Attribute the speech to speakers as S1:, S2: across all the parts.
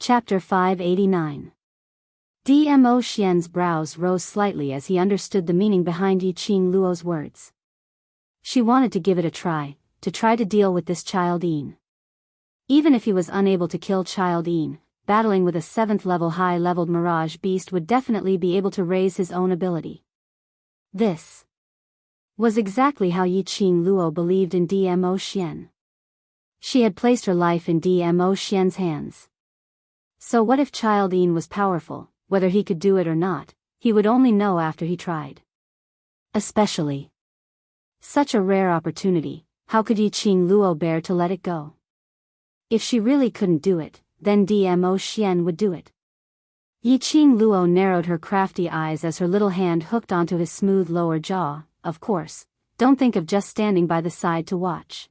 S1: Chapter 589. Dmo Xian's brows rose slightly as he understood the meaning behind Yiqing Luo's words. She wanted to give it a try, to deal with this Child Yin. Even if he was unable to kill Child Yin, battling with a 7th-level high-leveled Mirage beast would definitely be able to raise his own ability. This was exactly how Yiqing Luo believed in Dmo Xian. She had placed her life in Dmo Xian's hands. So what if Child Yin was powerful? Whether he could do it or not, he would only know after he tried. Especially such a rare opportunity, how could Yiqing Luo bear to let it go? If she really couldn't do it, then Dmo Xian would do it. Yiqing Luo narrowed her crafty eyes as her little hand hooked onto his smooth lower jaw. Of course, don't think of just standing by the side to watch.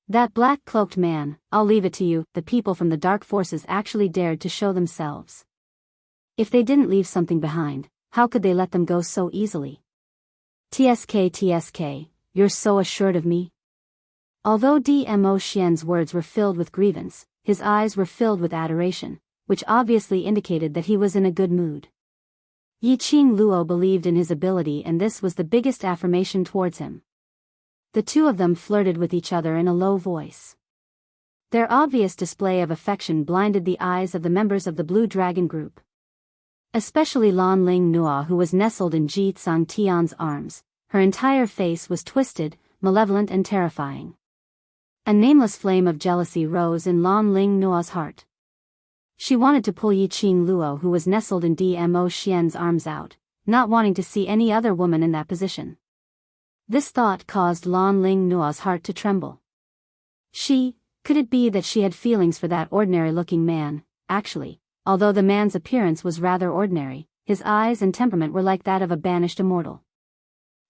S1: That black-cloaked man, I'll leave it to you, the people from the dark forces actually dared to show themselves. If they didn't leave something behind, how could they let them go so easily? TSK, you're so assured of me. Although Dmo Xian's words were filled with grievance, his eyes were filled with adoration, which obviously indicated that he was in a good mood. Yiqing Luo believed in his ability, and this was the biggest affirmation towards him. The two of them flirted with each other in a low voice. Their obvious display of affection blinded the eyes of the members of the Blue Dragon group. Especially Lan Ling Nua, who was nestled in Ji Tsang Tian's arms. Her entire face was twisted, malevolent and terrifying. A nameless flame of jealousy rose in Lan Ling Nua's heart. She wanted to pull Yiqing Luo, who was nestled in Dmo Xian's arms, out, not wanting to see any other woman in that position. This thought caused Lan Ling Nua's heart to tremble. Could it be that she had feelings for that ordinary-looking man? Actually, although the man's appearance was rather ordinary, his eyes and temperament were like that of a banished immortal.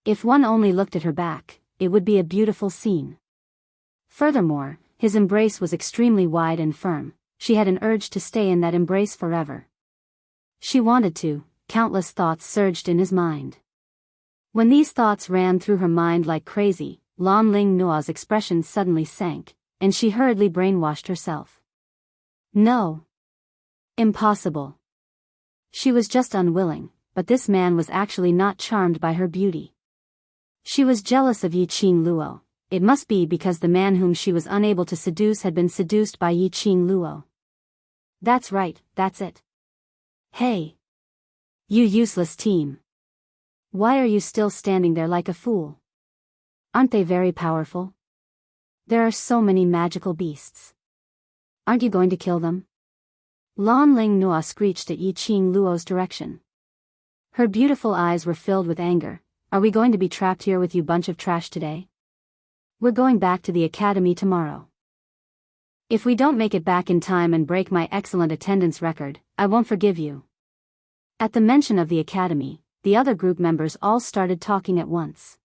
S1: If one only looked at her back, it would be a beautiful scene. Furthermore, his embrace was extremely wide and firm. She had an urge to stay in that embrace forever. She wanted to. Countless thoughts surged in his mind. When these thoughts ran through her mind like crazy, Lan Ling Nua's expression suddenly sank, and she hurriedly brainwashed herself. No. Impossible. She was just unwilling, but this man was actually not charmed by her beauty. She was jealous of Yiqing Luo. It must be because the man whom she was unable to seduce had been seduced by Yiqing Luo. That's right, that's it. Hey! You useless team! Why are you still standing there like a fool? Aren't they very powerful? There are so many magical beasts. Aren't you going to kill them? Lan Ling Nua screeched at Yiqing Luo's direction. Her beautiful eyes were filled with anger. Are we going to be trapped here with you bunch of trash today? We're going back to the academy tomorrow. If we don't make it back in time and break my excellent attendance record, I won't forgive you. At the mention of the academy, the other group members all started talking at once.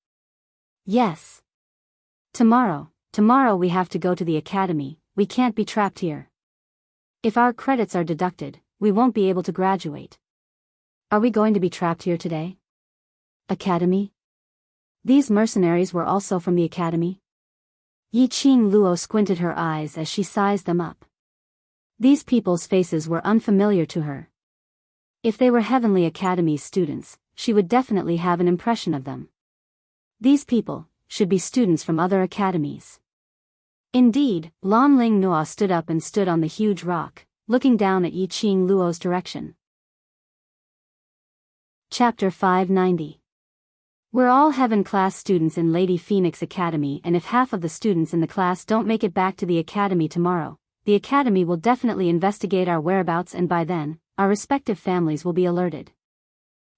S1: Yes. Tomorrow we have to go to the academy, we can't be trapped here. If our credits are deducted, we won't be able to graduate. Are we going to be trapped here today? Academy? These mercenaries were also from the academy? Yiqing Luo squinted her eyes as she sized them up. These people's faces were unfamiliar to her. If they were Heavenly Academy students, she would definitely have an impression of them. These people should be students from other academies. Indeed, Lan Ling Nua stood up and stood on the huge rock, looking down at Yiqing Luo's direction. Chapter 590. We're all Heaven class students in Lady Phoenix Academy, and if half of the students in the class don't make it back to the academy tomorrow, the academy will definitely investigate our whereabouts, and by then, our respective families will be alerted.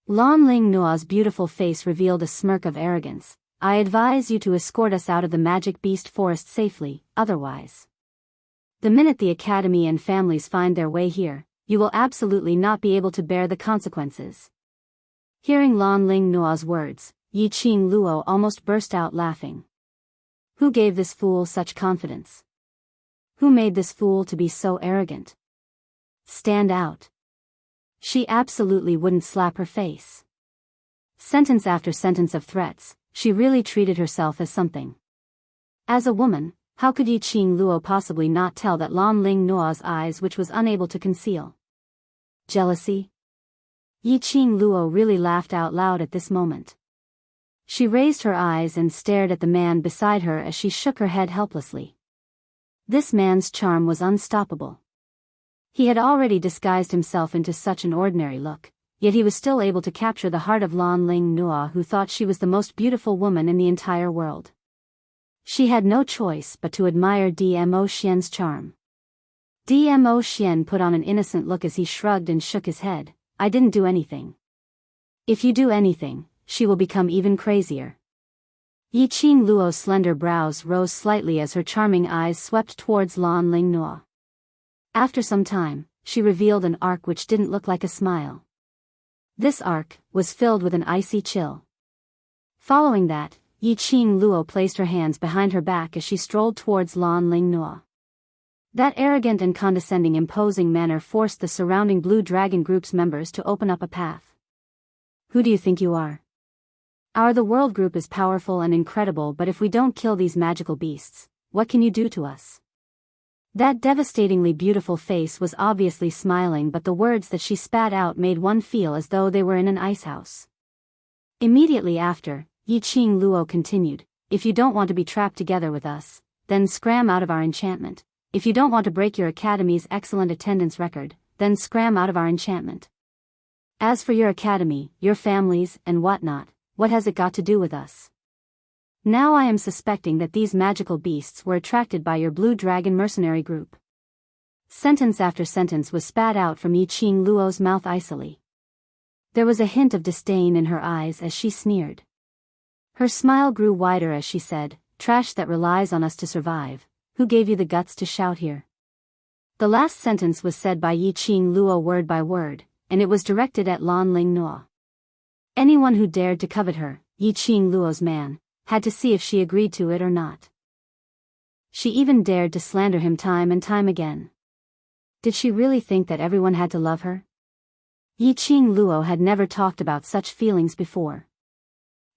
S1: Lan Ling Nua's beautiful face revealed a smirk of arrogance. I advise you to escort us out of the magic beast forest safely, otherwise. The minute the academy and families find their way here, you will absolutely not be able to bear the consequences. Hearing Lan Ling Nua's words, Yiqing Luo almost burst out laughing. Who gave this fool such confidence? Who made this fool to be so arrogant? Stand out. She absolutely wouldn't slap her face. Sentence after sentence of threats, she really treated herself as something. As a woman, How could Yi Qing Luo possibly not tell that Lan Ling Nuo's eyes which was unable to conceal? Jealousy? Yi Qing Luo really laughed out loud at this moment. She raised her eyes and stared at the man beside her as she shook her head helplessly. This man's charm was unstoppable. He had already disguised himself into such an ordinary look, yet he was still able to capture the heart of Lan Ling Nuo, who thought she was the most beautiful woman in the entire world. She had no choice but to admire Dmo Xian's charm. Dmo Xian put on an innocent look as he shrugged and shook his head. I didn't do anything. If you do anything, she will become even crazier. Yi Qing Luo's slender brows rose slightly as her charming eyes swept towards Lan Ling Nuo. After some time, she revealed an arc which didn't look like a smile. This arc was filled with an icy chill. Following that, Yi Qing Luo placed her hands behind her back as she strolled towards Lan Ling Nuo. That arrogant and condescending imposing manner forced the surrounding Blue Dragon Group's members to open up a path. Who do you think you are? The world group is powerful and incredible, but if we don't kill these magical beasts, what can you do to us? That devastatingly beautiful face was obviously smiling, but the words that she spat out made one feel as though they were in an ice house. Immediately after, Yi Qing Luo continued, if you don't want to be trapped together with us, then scram out of our enchantment. If you don't want to break your academy's excellent attendance record, then scram out of our enchantment. As for your academy, your families, and whatnot, what has it got to do with us? Now I am suspecting that these magical beasts were attracted by your Blue Dragon mercenary group. Sentence after sentence was spat out from Yi Qing Luo's mouth icily. There was a hint of disdain in her eyes as she sneered. Her smile grew wider as she said, trash that relies on us to survive. Who gave you the guts to shout here? The last sentence was said by Yi Qing Luo word by word, and it was directed at Lan Ling Nuo. Anyone who dared to covet her, Yi Qing Luo's man, had to see if she agreed to it or not. She even dared to slander him time and time again. Did she really think that everyone had to love her? Yi Qing Luo had never talked about such feelings before.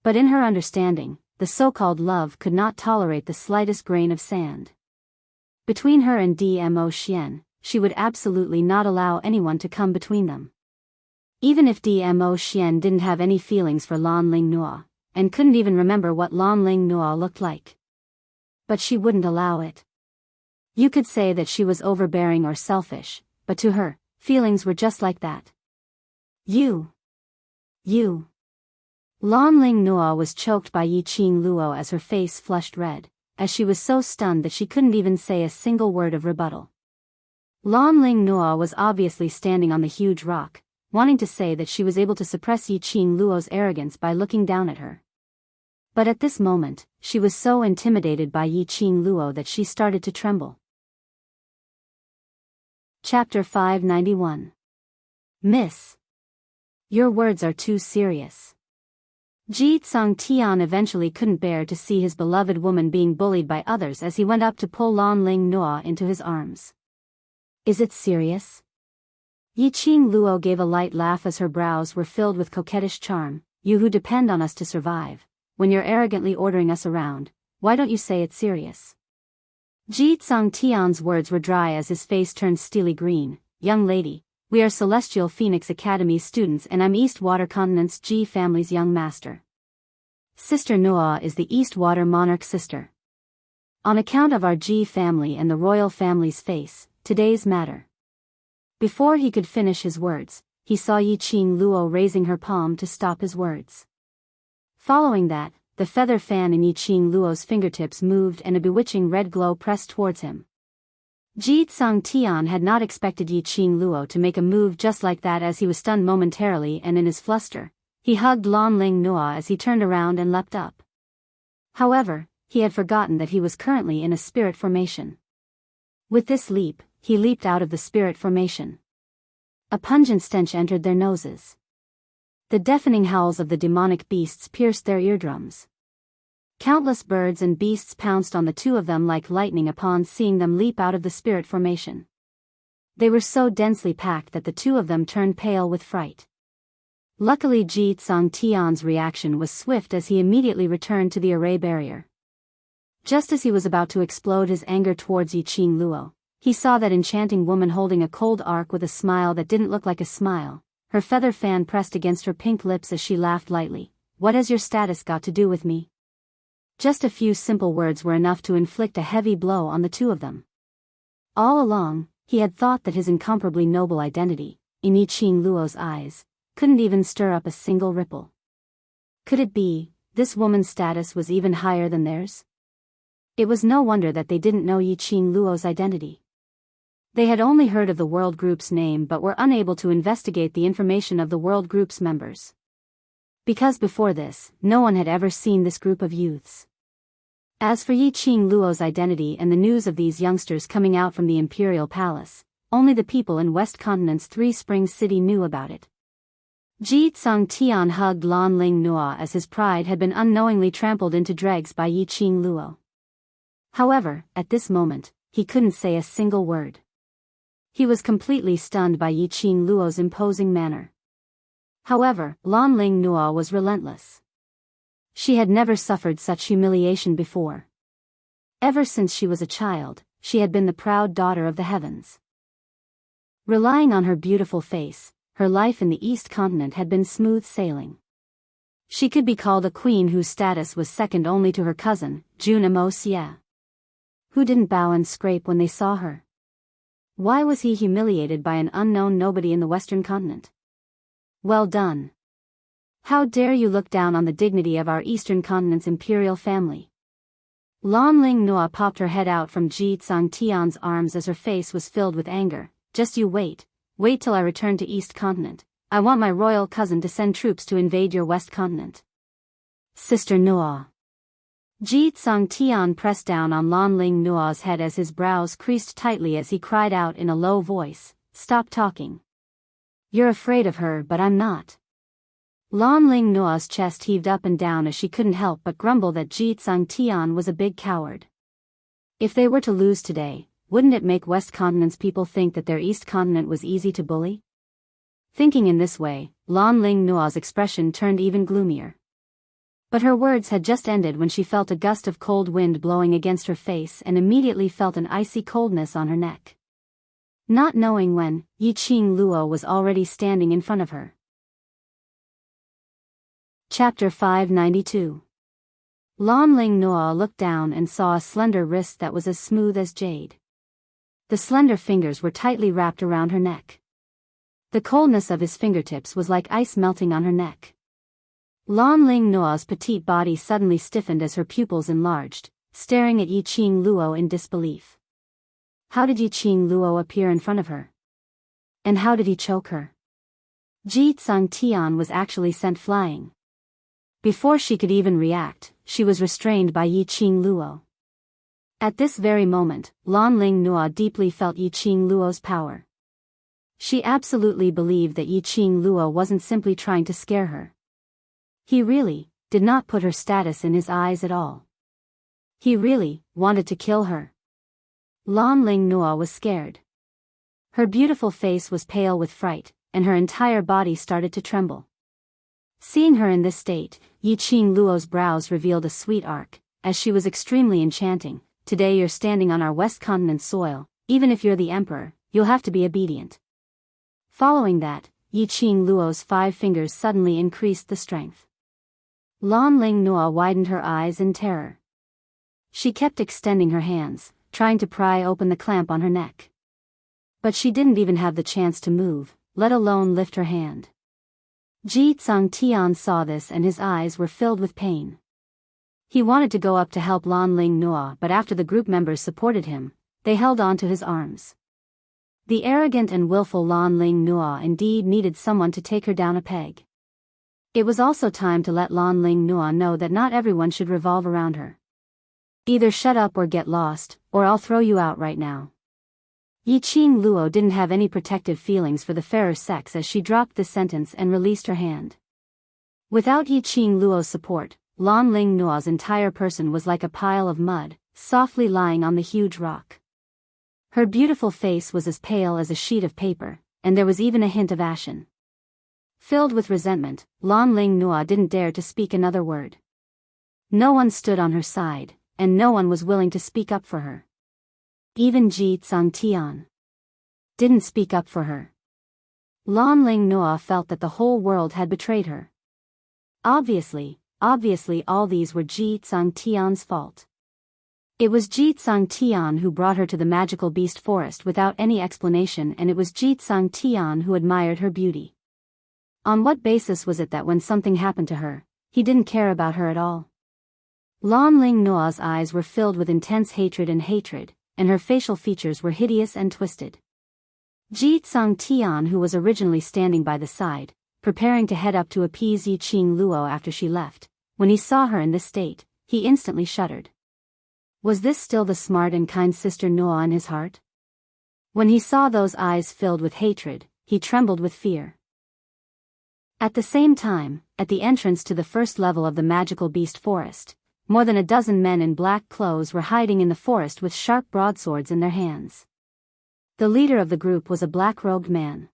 S1: But in her understanding, the so-called love could not tolerate the slightest grain of sand. Between her and Dmo Xian, she would absolutely not allow anyone to come between them. Even if Dmo Xian didn't have any feelings for Lan Ling Nuo, and couldn't even remember what Lan Ling Nuo looked like. But she wouldn't allow it. You could say that she was overbearing or selfish, but to her, feelings were just like that. You. Lan Ling Nuo was choked by Yi Qing Luo as her face flushed red, as she was so stunned that she couldn't even say a single word of rebuttal. Lan Ling Nuo was obviously standing on the huge rock, wanting to say that she was able to suppress Yi Qing Luo's arrogance by looking down at her. But at this moment, she was so intimidated by Yi Qing Luo that she started to tremble. Chapter 591. Miss. Your words are too serious. Ji Tsung Tian eventually couldn't bear to see his beloved woman being bullied by others as he went up to pull Lan Ling Nuo into his arms. Is it serious? Yi Qing Luo gave a light laugh as her brows were filled with coquettish charm. You who depend on us to survive, when you're arrogantly ordering us around, why don't you say it's serious? Ji Tsung Tian's words were dry as his face turned steely green. Young lady, we are Celestial Phoenix Academy students and I'm East Water Continent's Ji family's young master. Sister Nuo is the East Water Monarch sister. On account of our Ji family and the royal family's face, today's matter. Before he could finish his words, he saw Yi Qing Luo raising her palm to stop his words. Following that, the feather fan in Yi Qing Luo's fingertips moved and a bewitching red glow pressed towards him. Ji Tsung Tian had not expected Yi Qing Luo to make a move just like that as he was stunned momentarily, and in his fluster, he hugged Lan Ling Nuo as he turned around and leapt up. However, he had forgotten that he was currently in a spirit formation. With this leap, he leaped out of the spirit formation. A pungent stench entered their noses. The deafening howls of the demonic beasts pierced their eardrums. Countless birds and beasts pounced on the two of them like lightning upon seeing them leap out of the spirit formation. They were so densely packed that the two of them turned pale with fright. Luckily Ji Tsung Tian's reaction was swift as he immediately returned to the array barrier. Just as he was about to explode his anger towards Yi Qing Luo, he saw that enchanting woman holding a cold arc with a smile that didn't look like a smile, her feather fan pressed against her pink lips as she laughed lightly. "What has your status got to do with me?" Just a few simple words were enough to inflict a heavy blow on the two of them. All along, he had thought that his incomparably noble identity, in Yi Qing Luo's eyes, couldn't even stir up a single ripple. Could it be, this woman's status was even higher than theirs? It was no wonder that they didn't know Yi Qing Luo's identity. They had only heard of the World Group's name but were unable to investigate the information of the World Group's members. Because before this, no one had ever seen this group of youths. As for Yi Qing Luo's identity and the news of these youngsters coming out from the Imperial Palace, only the people in West Continent's Three Springs City knew about it. Ji Tsung Tian hugged Lan Ling Nua as his pride had been unknowingly trampled into dregs by Yi Qing Luo. However, at this moment, he couldn't say a single word. He was completely stunned by Yi Qing Luo's imposing manner. However, Lan Ling Nua was relentless. She had never suffered such humiliation before. Ever since she was a child, she had been the proud daughter of the heavens. Relying on her beautiful face, her life in the East Continent had been smooth sailing. She could be called a queen whose status was second only to her cousin, Jun Imo, who didn't bow and scrape when they saw her. Why was he humiliated by an unknown nobody in the Western Continent? Well done. How dare you look down on the dignity of our Eastern Continent's imperial family? Lan Ling Nua popped her head out from Ji Tsung Tian's arms as her face was filled with anger. "Just you wait till I return to East Continent. I want my royal cousin to send troops to invade your West Continent." "Sister Nua." Ji Tsung Tian pressed down on Lan Ling Nua's head as his brows creased tightly as he cried out in a low voice, "Stop talking. You're afraid of her but I'm not." Lan Ling Nua's chest heaved up and down as she couldn't help but grumble that Ji Tsung Tian was a big coward. If they were to lose today, wouldn't it make West Continent's people think that their East Continent was easy to bully? Thinking in this way, Lan Ling Nua's expression turned even gloomier. But her words had just ended when she felt a gust of cold wind blowing against her face and immediately felt an icy coldness on her neck. Not knowing when, Yi Qing Luo was already standing in front of her. Chapter 592. Lan Ling Nua looked down and saw a slender wrist that was as smooth as jade. The slender fingers were tightly wrapped around her neck. The coldness of his fingertips was like ice melting on her neck. Lan Ling Nua's petite body suddenly stiffened as her pupils enlarged, staring at Yi Qing Luo in disbelief. How did Yi Qing Luo appear in front of her? And how did he choke her? Ji Tsung Tian was actually sent flying. Before she could even react, she was restrained by Yi Qing Luo. At this very moment, Lan Ling Nua deeply felt Yi Qing Luo's power. She absolutely believed that Yi Qing Luo wasn't simply trying to scare her. He really did not put her status in his eyes at all. He really wanted to kill her. Lan Ling Nua was scared. Her beautiful face was pale with fright, and her entire body started to tremble. Seeing her in this state, Yi Qing Luo's brows revealed a sweet arc, as she was extremely enchanting. "Today you're standing on our West Continent soil, even if you're the emperor, you'll have to be obedient." Following that, Yi Qing Luo's 5 fingers suddenly increased the strength. Lan Ling Nua widened her eyes in terror. She kept extending her hands, trying to pry open the clamp on her neck. But she didn't even have the chance to move, let alone lift her hand. Ji Tsung Tian saw this and his eyes were filled with pain. He wanted to go up to help Lan Ling Nua, but after the group members supported him, they held on to his arms. The arrogant and willful Lan Ling Nua indeed needed someone to take her down a peg. It was also time to let Lan Ling Nua know that not everyone should revolve around her. "Either shut up or get lost, or I'll throw you out right now." Yi Qing Luo didn't have any protective feelings for the fairer sex as she dropped this sentence and released her hand. Without Yi Qing Luo's support, Lan Ling Nua's entire person was like a pile of mud, softly lying on the huge rock. Her beautiful face was as pale as a sheet of paper, and there was even a hint of ashen. Filled with resentment, Lan Ling Nua didn't dare to speak another word. No one stood on her side, and no one was willing to speak up for her. Even Ji Tsangtian didn't speak up for her. Lan Ling Noa felt that the whole world had betrayed her. Obviously all these were Ji Tsangtian's fault. It was Ji Tsangtian who brought her to the magical beast forest without any explanation, and it was Ji Tsangtian who admired her beauty. On what basis was it that when something happened to her, he didn't care about her at all? Lan Ling Noa's eyes were filled with intense hatred, and her facial features were hideous and twisted. Ji Tsangtian, who was originally standing by the side, preparing to head up to appease Yiqing Luo after she left, when he saw her in this state, he instantly shuddered. Was this still the smart and kind sister Noa in his heart? When he saw those eyes filled with hatred, he trembled with fear. At the same time, at the entrance to the first level of the magical beast forest, more than a dozen men in black clothes were hiding in the forest with sharp broadswords in their hands. The leader of the group was a black-robed man.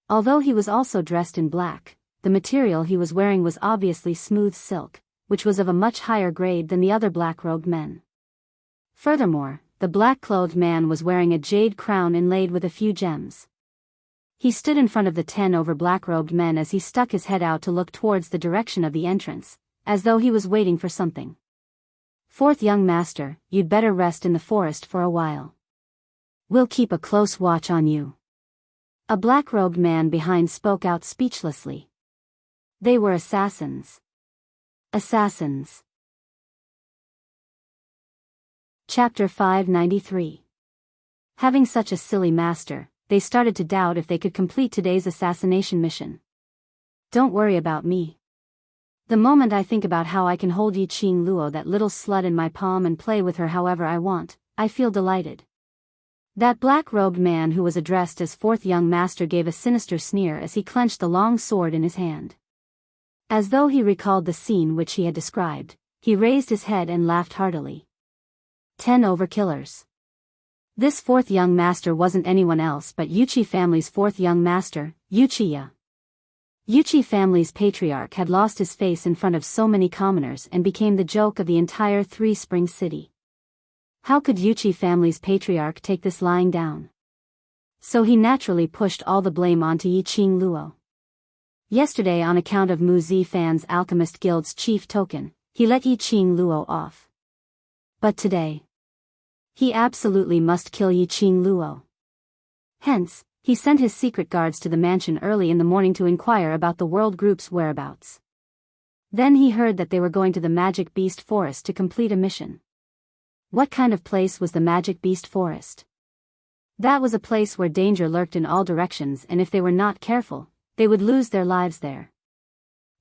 S1: Although he was also dressed in black, the material he was wearing was obviously smooth silk, which was of a much higher grade than the other black-robed men. Furthermore, the black-clothed man was wearing a jade crown inlaid with a few gems. He stood in front of the 10 over black-robed men as he stuck his head out to look towards the direction of the entrance, as though he was waiting for something. "Fourth young master, you'd better rest in the forest for a while. We'll keep a close watch on you." A black-robed man behind spoke out speechlessly. They were assassins. Assassins. Chapter 593. Having such a silly master, they started to doubt if they could complete today's assassination mission. "Don't worry about me. The moment I think about how I can hold Yiqing Luo, that little slut, in my palm and play with her however I want, I feel delighted." That black-robed man who was addressed as fourth young master gave a sinister sneer as he clenched the long sword in his hand. As though he recalled the scene which he had described, he raised his head and laughed heartily. 10 over killers. This fourth young master wasn't anyone else but Yuchi family's fourth young master, Uchiya. Yuchi family's patriarch had lost his face in front of so many commoners and became the joke of the entire Three Springs city. How could Yuchi family's patriarch take this lying down? So he naturally pushed all the blame onto Yiqing Luo. Yesterday, on account of Mu Zifan's Alchemist Guild's chief token, he let Yiqing Luo off. But today, he absolutely must kill Yiqing Luo. Hence, he sent his secret guards to the mansion early in the morning to inquire about the world group's whereabouts. Then he heard that they were going to the Magic Beast Forest to complete a mission. What kind of place was the Magic Beast Forest? That was a place where danger lurked in all directions, and if they were not careful, they would lose their lives there.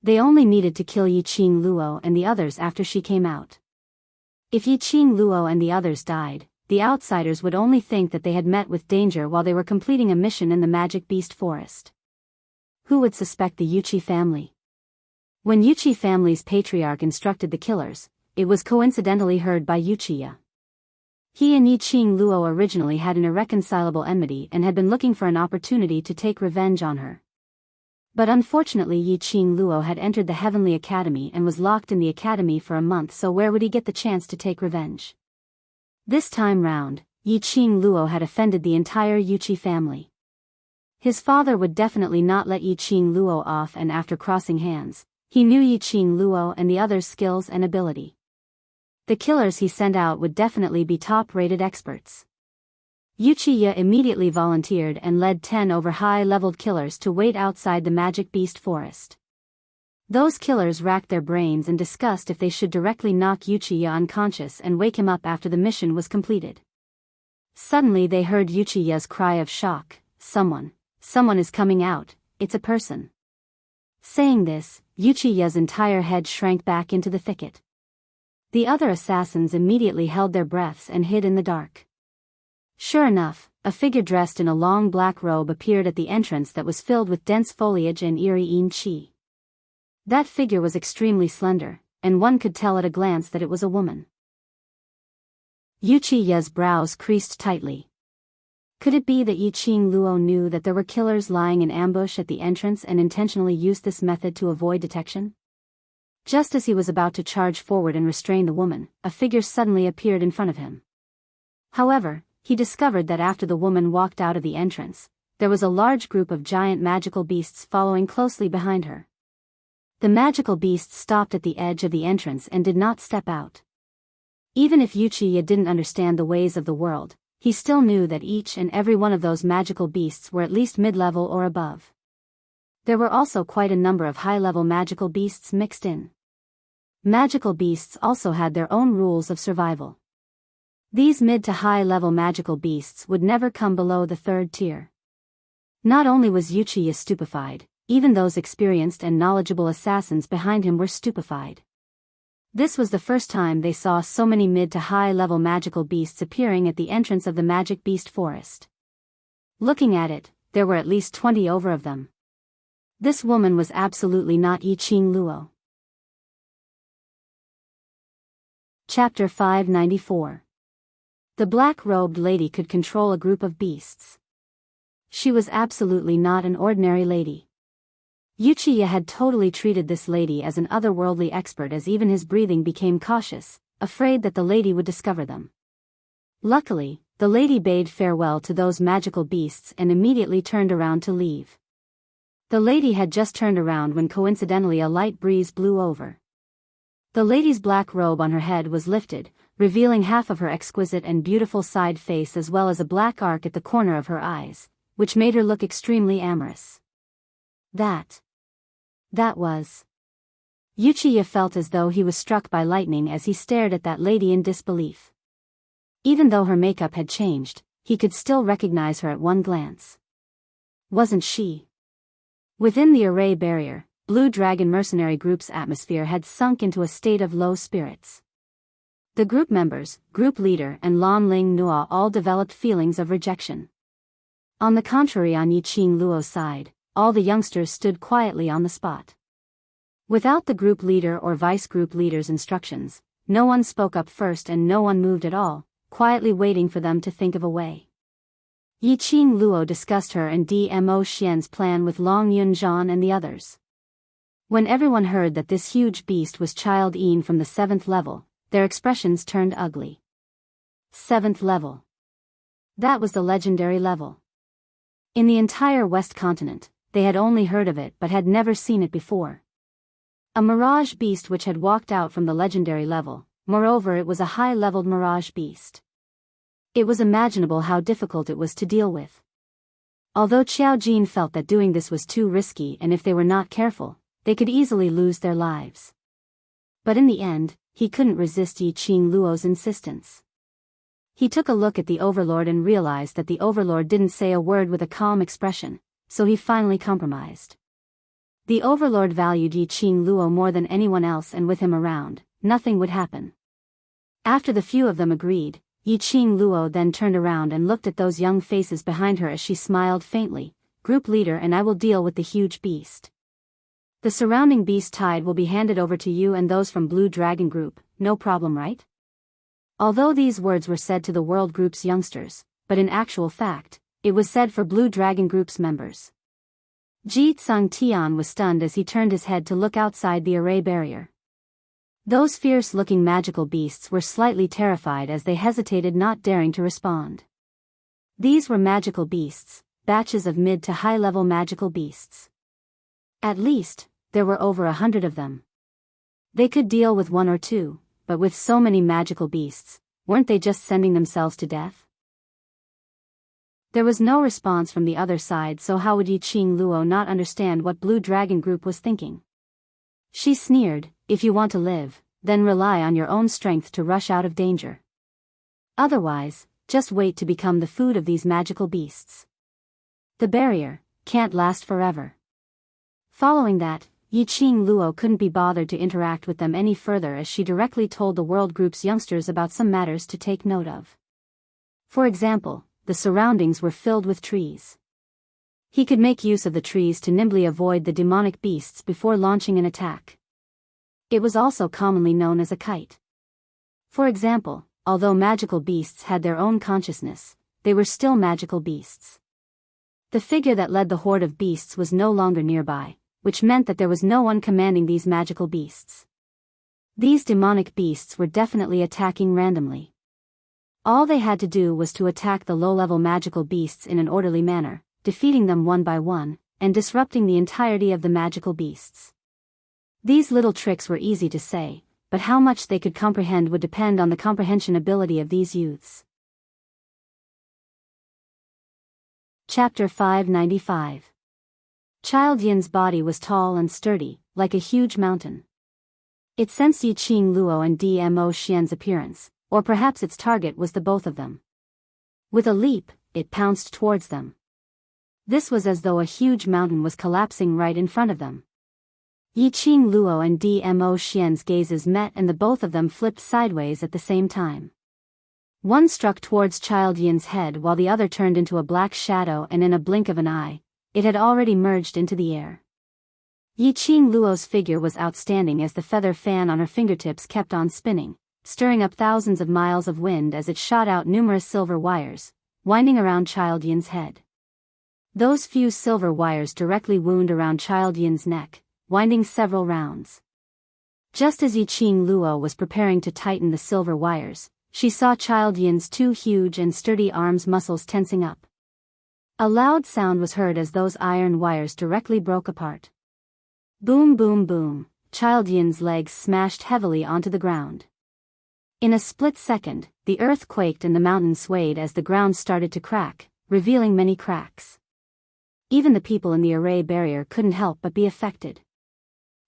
S1: They only needed to kill Yiqing Luo and the others after she came out. If Yiqing Luo and the others died, the outsiders would only think that they had met with danger while they were completing a mission in the Magic Beast Forest. Who would suspect the Yuchi family? When Yuchi family's patriarch instructed the killers, it was coincidentally heard by Uchiya. He and Yiqing Luo originally had an irreconcilable enmity and had been looking for an opportunity to take revenge on her. But unfortunately Yiqing Luo had entered the Heavenly Academy and was locked in the academy for a month, so where would he get the chance to take revenge? This time round, Yiqing Luo had offended the entire Yuchi family. His father would definitely not let Yiqing Luo off, and after crossing hands, he knew Yiqing Luo and the others' skills and ability. The killers he sent out would definitely be top-rated experts. Uchiya immediately volunteered and led 10 over high-leveled killers to wait outside the Magic Beast Forest. Those killers racked their brains and discussed if they should directly knock Uchiya unconscious and wake him up after the mission was completed. Suddenly they heard Uchiya's cry of shock, Someone is coming out, it's a person." Saying this, Uchiya's entire head shrank back into the thicket. The other assassins immediately held their breaths and hid in the dark. Sure enough, a figure dressed in a long black robe appeared at the entrance that was filled with dense foliage and eerie qi. That figure was extremely slender, and one could tell at a glance that it was a woman. Uchiya's brows creased tightly. Could it be that Yiqing Luo knew that there were killers lying in ambush at the entrance and intentionally used this method to avoid detection? Just as he was about to charge forward and restrain the woman, a figure suddenly appeared in front of him. However, he discovered that after the woman walked out of the entrance, there was a large group of giant magical beasts following closely behind her. The magical beasts stopped at the edge of the entrance and did not step out. Even if Uchiha didn't understand the ways of the world, he still knew that each and every one of those magical beasts were at least mid-level or above. There were also quite a number of high-level magical beasts mixed in. Magical beasts also had their own rules of survival. These mid to high-level magical beasts would never come below the third tier. Not only was Uchiha stupefied, even those experienced and knowledgeable assassins behind him were stupefied. This was the first time they saw so many mid to high-level magical beasts appearing at the entrance of the magic beast forest. Looking at it, there were at least 20 over of them. This woman was absolutely not Yiqing Luo. Chapter 594. The black-robed lady could control a group of beasts. She was absolutely not an ordinary lady. Uchiha had totally treated this lady as an otherworldly expert, as even his breathing became cautious, afraid that the lady would discover them. Luckily, the lady bade farewell to those magical beasts and immediately turned around to leave. The lady had just turned around when coincidentally a light breeze blew over. The lady's black robe on her head was lifted, revealing half of her exquisite and beautiful side face as well as a black arc at the corner of her eyes, which made her look extremely amorous. That was. Uchiha felt as though he was struck by lightning as he stared at that lady in disbelief. Even though her makeup had changed, he could still recognize her at one glance. Wasn't she? Within the array barrier, Blue Dragon mercenary group's atmosphere had sunk into a state of low spirits. The group members, group leader and Lan Ling Nua all developed feelings of rejection. On the contrary, on Yiqing Luo's side, all the youngsters stood quietly on the spot. Without the group leader or vice group leader's instructions, no one spoke up first and no one moved at all, quietly waiting for them to think of a way. Yiqing Luo discussed her and Dmo Xian's plan with Long Yunzhan and the others. When everyone heard that this huge beast was Child Yin from the 7th level, their expressions turned ugly. 7th level. That was the legendary level. In the entire West continent, they had only heard of it but had never seen it before. A mirage beast which had walked out from the legendary level, moreover it was a high-leveled mirage beast. It was imaginable how difficult it was to deal with. Although Qiao Jin felt that doing this was too risky and if they were not careful, they could easily lose their lives. But in the end, he couldn't resist Yiqing Luo's insistence. He took a look at the Overlord and realized that the Overlord didn't say a word with a calm expression, so he finally compromised. The Overlord valued Yiqing Luo more than anyone else, and with him around, nothing would happen. After the few of them agreed, Yiqing Luo then turned around and looked at those young faces behind her as she smiled faintly. Group leader, and I will deal with the huge beast. The surrounding beast tide will be handed over to you and those from Blue Dragon Group, no problem, right? Although these words were said to the World Group's youngsters, but in actual fact, it was said for Blue Dragon Group's members. Ji Tsung Tian was stunned as he turned his head to look outside the array barrier. Those fierce-looking magical beasts were slightly terrified as they hesitated, not daring to respond. These were magical beasts, batches of mid to high-level magical beasts. At least, there were over 100 of them. They could deal with one or two, but with so many magical beasts, weren't they just sending themselves to death? There was no response from the other side, so how would Yiqing Luo not understand what Blue Dragon Group was thinking? She sneered, if you want to live, then rely on your own strength to rush out of danger. Otherwise, just wait to become the food of these magical beasts. The barrier can't last forever. Following that, Yiqing Luo couldn't be bothered to interact with them any further as she directly told the World Group's youngsters about some matters to take note of. For example, the surroundings were filled with trees. He could make use of the trees to nimbly avoid the demonic beasts before launching an attack. It was also commonly known as a kite. For example, although magical beasts had their own consciousness, they were still magical beasts. The figure that led the horde of beasts was no longer nearby, which meant that there was no one commanding these magical beasts. These demonic beasts were definitely attacking randomly. All they had to do was to attack the low-level magical beasts in an orderly manner, defeating them one by one, and disrupting the entirety of the magical beasts. These little tricks were easy to say, but how much they could comprehend would depend on the comprehension ability of these youths. Chapter 595. Child Yin's body was tall and sturdy, like a huge mountain. It sensed Yi Qing Luo and Dmo Xian's appearance, or perhaps its target was the both of them. With a leap, it pounced towards them. This was as though a huge mountain was collapsing right in front of them. Yi Qing Luo and Dmo Xian's gazes met and the both of them flipped sideways at the same time. One struck towards Child Yin's head while the other turned into a black shadow, and in a blink of an eye, it had already merged into the air. Yi Qing Luo's figure was outstanding as the feather fan on her fingertips kept on spinning, stirring up thousands of miles of wind as it shot out numerous silver wires, winding around Child Yin's head. Those few silver wires directly wound around Child Yin's neck, winding several rounds. Just as Yi Qing Luo was preparing to tighten the silver wires, she saw Child Yin's two huge and sturdy arms' muscles tensing up. A loud sound was heard as those iron wires directly broke apart. Boom boom boom, Child Yin's legs smashed heavily onto the ground. In a split second, the earth quaked and the mountain swayed as the ground started to crack, revealing many cracks. Even the people in the array barrier couldn't help but be affected.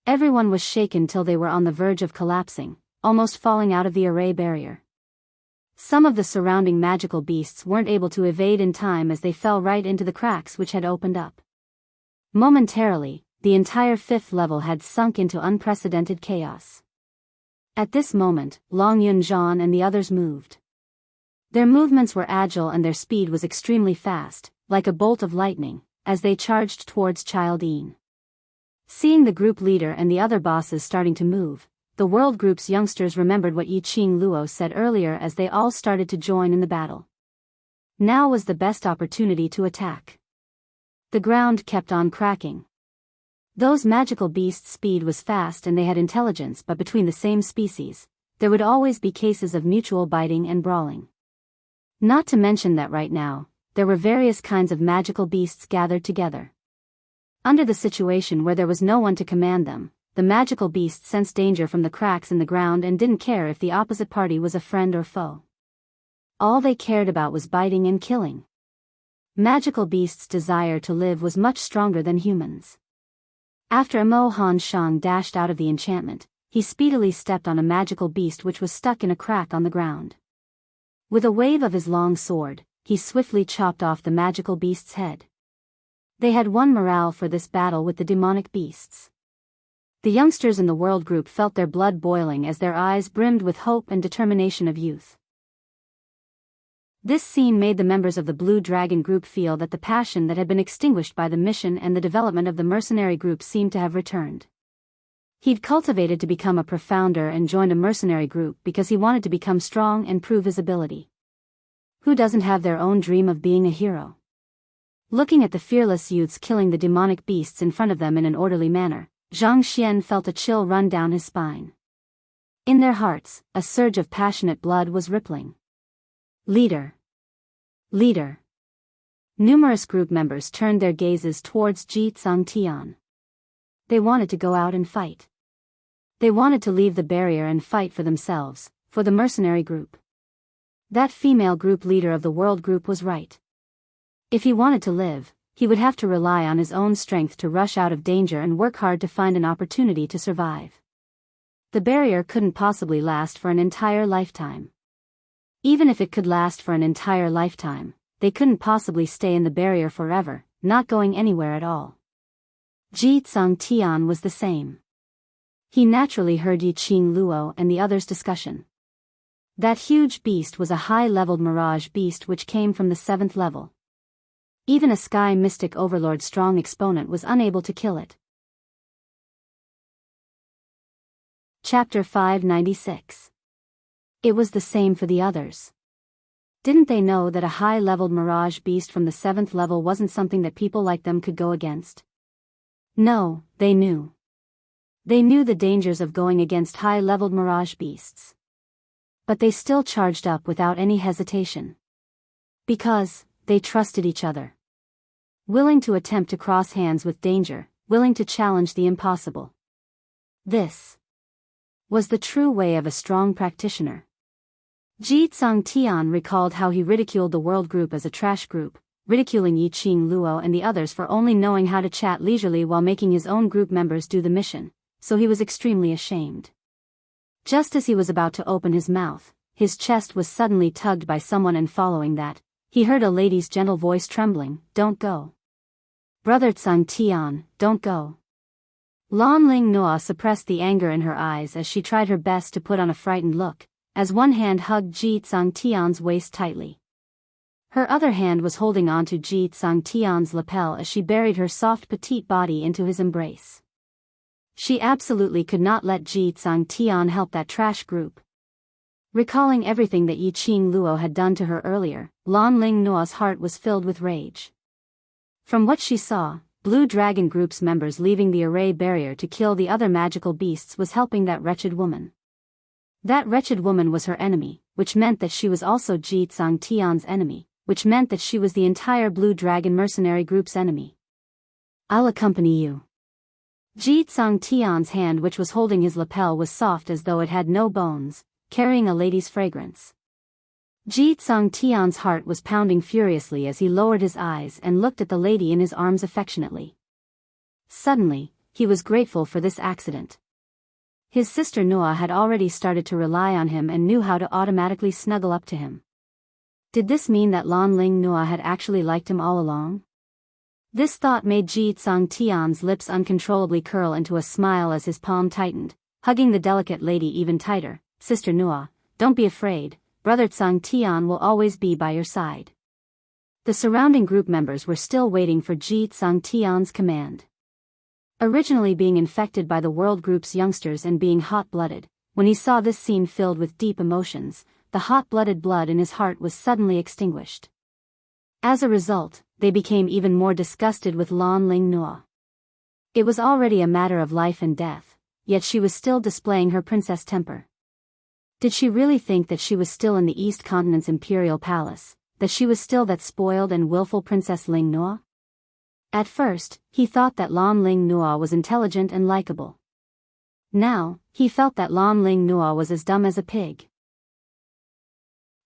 S1: Everyone was shaken till they were on the verge of collapsing, almost falling out of the array barrier. Some of the surrounding magical beasts weren't able to evade in time as they fell right into the cracks which had opened up. Momentarily, the entire fifth level had sunk into unprecedented chaos. At this moment, Long Yunzhan and the others moved. Their movements were agile and their speed was extremely fast, like a bolt of lightning, as they charged towards Child Yin. Seeing the group leader and the other bosses starting to move, the world group's youngsters remembered what Yi Qing Luo said earlier as they all started to join in the battle. Now was the best opportunity to attack. The ground kept on cracking. Those magical beasts' speed was fast and they had intelligence, but between the same species, there would always be cases of mutual biting and brawling. Not to mention that right now, there were various kinds of magical beasts gathered together. Under the situation where there was no one to command them, the magical beasts sensed danger from the cracks in the ground and didn't care if the opposite party was a friend or foe. All they cared about was biting and killing. Magical beasts' desire to live was much stronger than humans. After Mo Han Shang dashed out of the enchantment, he speedily stepped on a magical beast which was stuck in a crack on the ground. With a wave of his long sword, he swiftly chopped off the magical beast's head. They had won morale for this battle with the demonic beasts. The youngsters in the world group felt their blood boiling as their eyes brimmed with hope and determination of youth. This scene made the members of the Blue Dragon group feel that the passion that had been extinguished by the mission and the development of the mercenary group seemed to have returned. He'd cultivated to become a profounder and joined a mercenary group because he wanted to become strong and prove his ability. Who doesn't have their own dream of being a hero? Looking at the fearless youths killing the demonic beasts in front of them in an orderly manner, Zhang Xian felt a chill run down his spine. In their hearts, a surge of passionate blood was rippling. Leader! Leader! Numerous group members turned their gazes towards Ji Tsangtian. They wanted to go out and fight. They wanted to leave the barrier and fight for themselves, for the mercenary group. That female group leader of the world group was right. If he wanted to live, he would have to rely on his own strength to rush out of danger and work hard to find an opportunity to survive. The barrier couldn't possibly last for an entire lifetime. Even if it could last for an entire lifetime, they couldn't possibly stay in the barrier forever, not going anywhere at all. Ji Tsangtian was the same. He naturally heard Yi Qing Luo and the others' discussion. That huge beast was a high-leveled mirage beast which came from the 7th level. Even a Sky Mystic Overlord strong exponent was unable to kill it. Chapter 596. It was the same for the others. Didn't they know that a high-leveled mirage beast from the 7th level wasn't something that people like them could go against? No, they knew. They knew the dangers of going against high-leveled mirage beasts. But they still charged up without any hesitation. Because they trusted each other. Willing to attempt to cross hands with danger, willing to challenge the impossible. This was the true way of a strong practitioner. Ji Tian recalled how he ridiculed the world group as a trash group, ridiculing Yi Qing Luo and the others for only knowing how to chat leisurely while making his own group members do the mission, so he was extremely ashamed. Just as he was about to open his mouth, his chest was suddenly tugged by someone, and following that, he heard a lady's gentle voice trembling, "Don't go. Brother Tian, don't go." Lan Ling Noa suppressed the anger in her eyes as she tried her best to put on a frightened look, as one hand hugged Ji Tian's waist tightly. Her other hand was holding onto Ji Tian's lapel as she buried her soft petite body into his embrace. She absolutely could not let Ji Tian help that trash group. Recalling everything that Yi Qing Luo had done to her earlier, Lan Ling Noa's heart was filled with rage. From what she saw, Blue Dragon Group's members leaving the array barrier to kill the other magical beasts was helping that wretched woman. That wretched woman was her enemy, which meant that she was also Ji Tian's enemy, which meant that she was the entire Blue Dragon mercenary group's enemy. "I'll accompany you." Ji Tian's hand, which was holding his lapel, was soft as though it had no bones, carrying a lady's fragrance. Ji Tian's heart was pounding furiously as he lowered his eyes and looked at the lady in his arms affectionately. Suddenly, he was grateful for this accident. His sister Noa had already started to rely on him and knew how to automatically snuggle up to him. Did this mean that Lan Ling Noa had actually liked him all along? This thought made Ji Tian's lips uncontrollably curl into a smile as his palm tightened, hugging the delicate lady even tighter. "Sister Noa, don't be afraid, Brother Tian will always be by your side." The surrounding group members were still waiting for Ji Tian's command. Originally being infected by the world group's youngsters and being hot-blooded, when he saw this scene filled with deep emotions, the hot-blooded blood in his heart was suddenly extinguished. As a result, they became even more disgusted with Lan Ling Noa. It was already a matter of life and death, yet she was still displaying her princess temper. Did she really think that she was still in the East Continent's imperial palace, that she was still that spoiled and willful Princess Ling Noa? At first, he thought that Lan Ling Noa was intelligent and likable. Now, he felt that Lan Ling Noa was as dumb as a pig.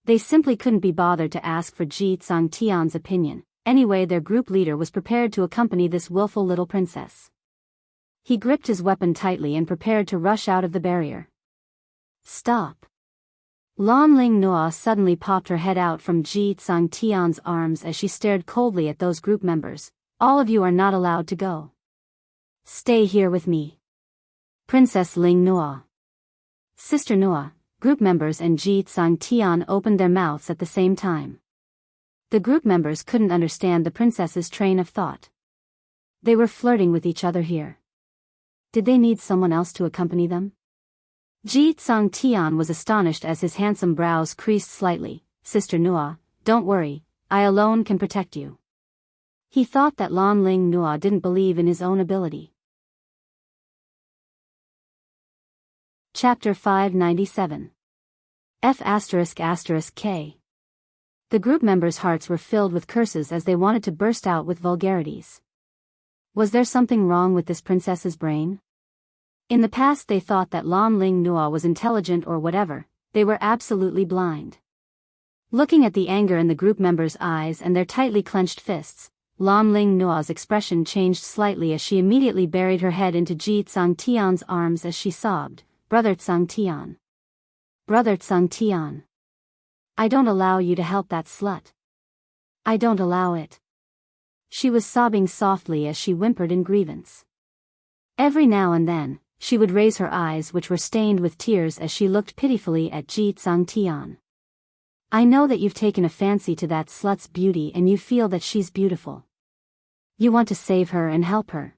S1: They simply couldn't be bothered to ask for Ji Tian's opinion. Anyway, their group leader was prepared to accompany this willful little princess. He gripped his weapon tightly and prepared to rush out of the barrier. "Stop." Lan Ling Noa suddenly popped her head out from Ji Tian's arms as she stared coldly at those group members. "All of you are not allowed to go. Stay here with me." "Princess Ling Noa." "Sister Noa." Group members and Ji Tian opened their mouths at the same time. The group members couldn't understand the princess's train of thought. They were flirting with each other here. Did they need someone else to accompany them? Ji Tian was astonished as his handsome brows creased slightly. "Sister Noa, don't worry, I alone can protect you." He thought that Lan Ling Noa didn't believe in his own ability. Chapter 597. F***K. The group members' hearts were filled with curses as they wanted to burst out with vulgarities. Was there something wrong with this princess's brain? In the past they thought that Lan Ling Noa was intelligent or whatever, they were absolutely blind. Looking at the anger in the group members' eyes and their tightly clenched fists, Lan Ling Noa's expression changed slightly as she immediately buried her head into Ji Tian's arms as she sobbed, "Brother Tian. Brother Tian. I don't allow you to help that slut. I don't allow it." She was sobbing softly as she whimpered in grievance. Every now and then, she would raise her eyes, which were stained with tears, as she looked pitifully at Ji Tian. "I know that you've taken a fancy to that slut's beauty and you feel that she's beautiful. You want to save her and help her.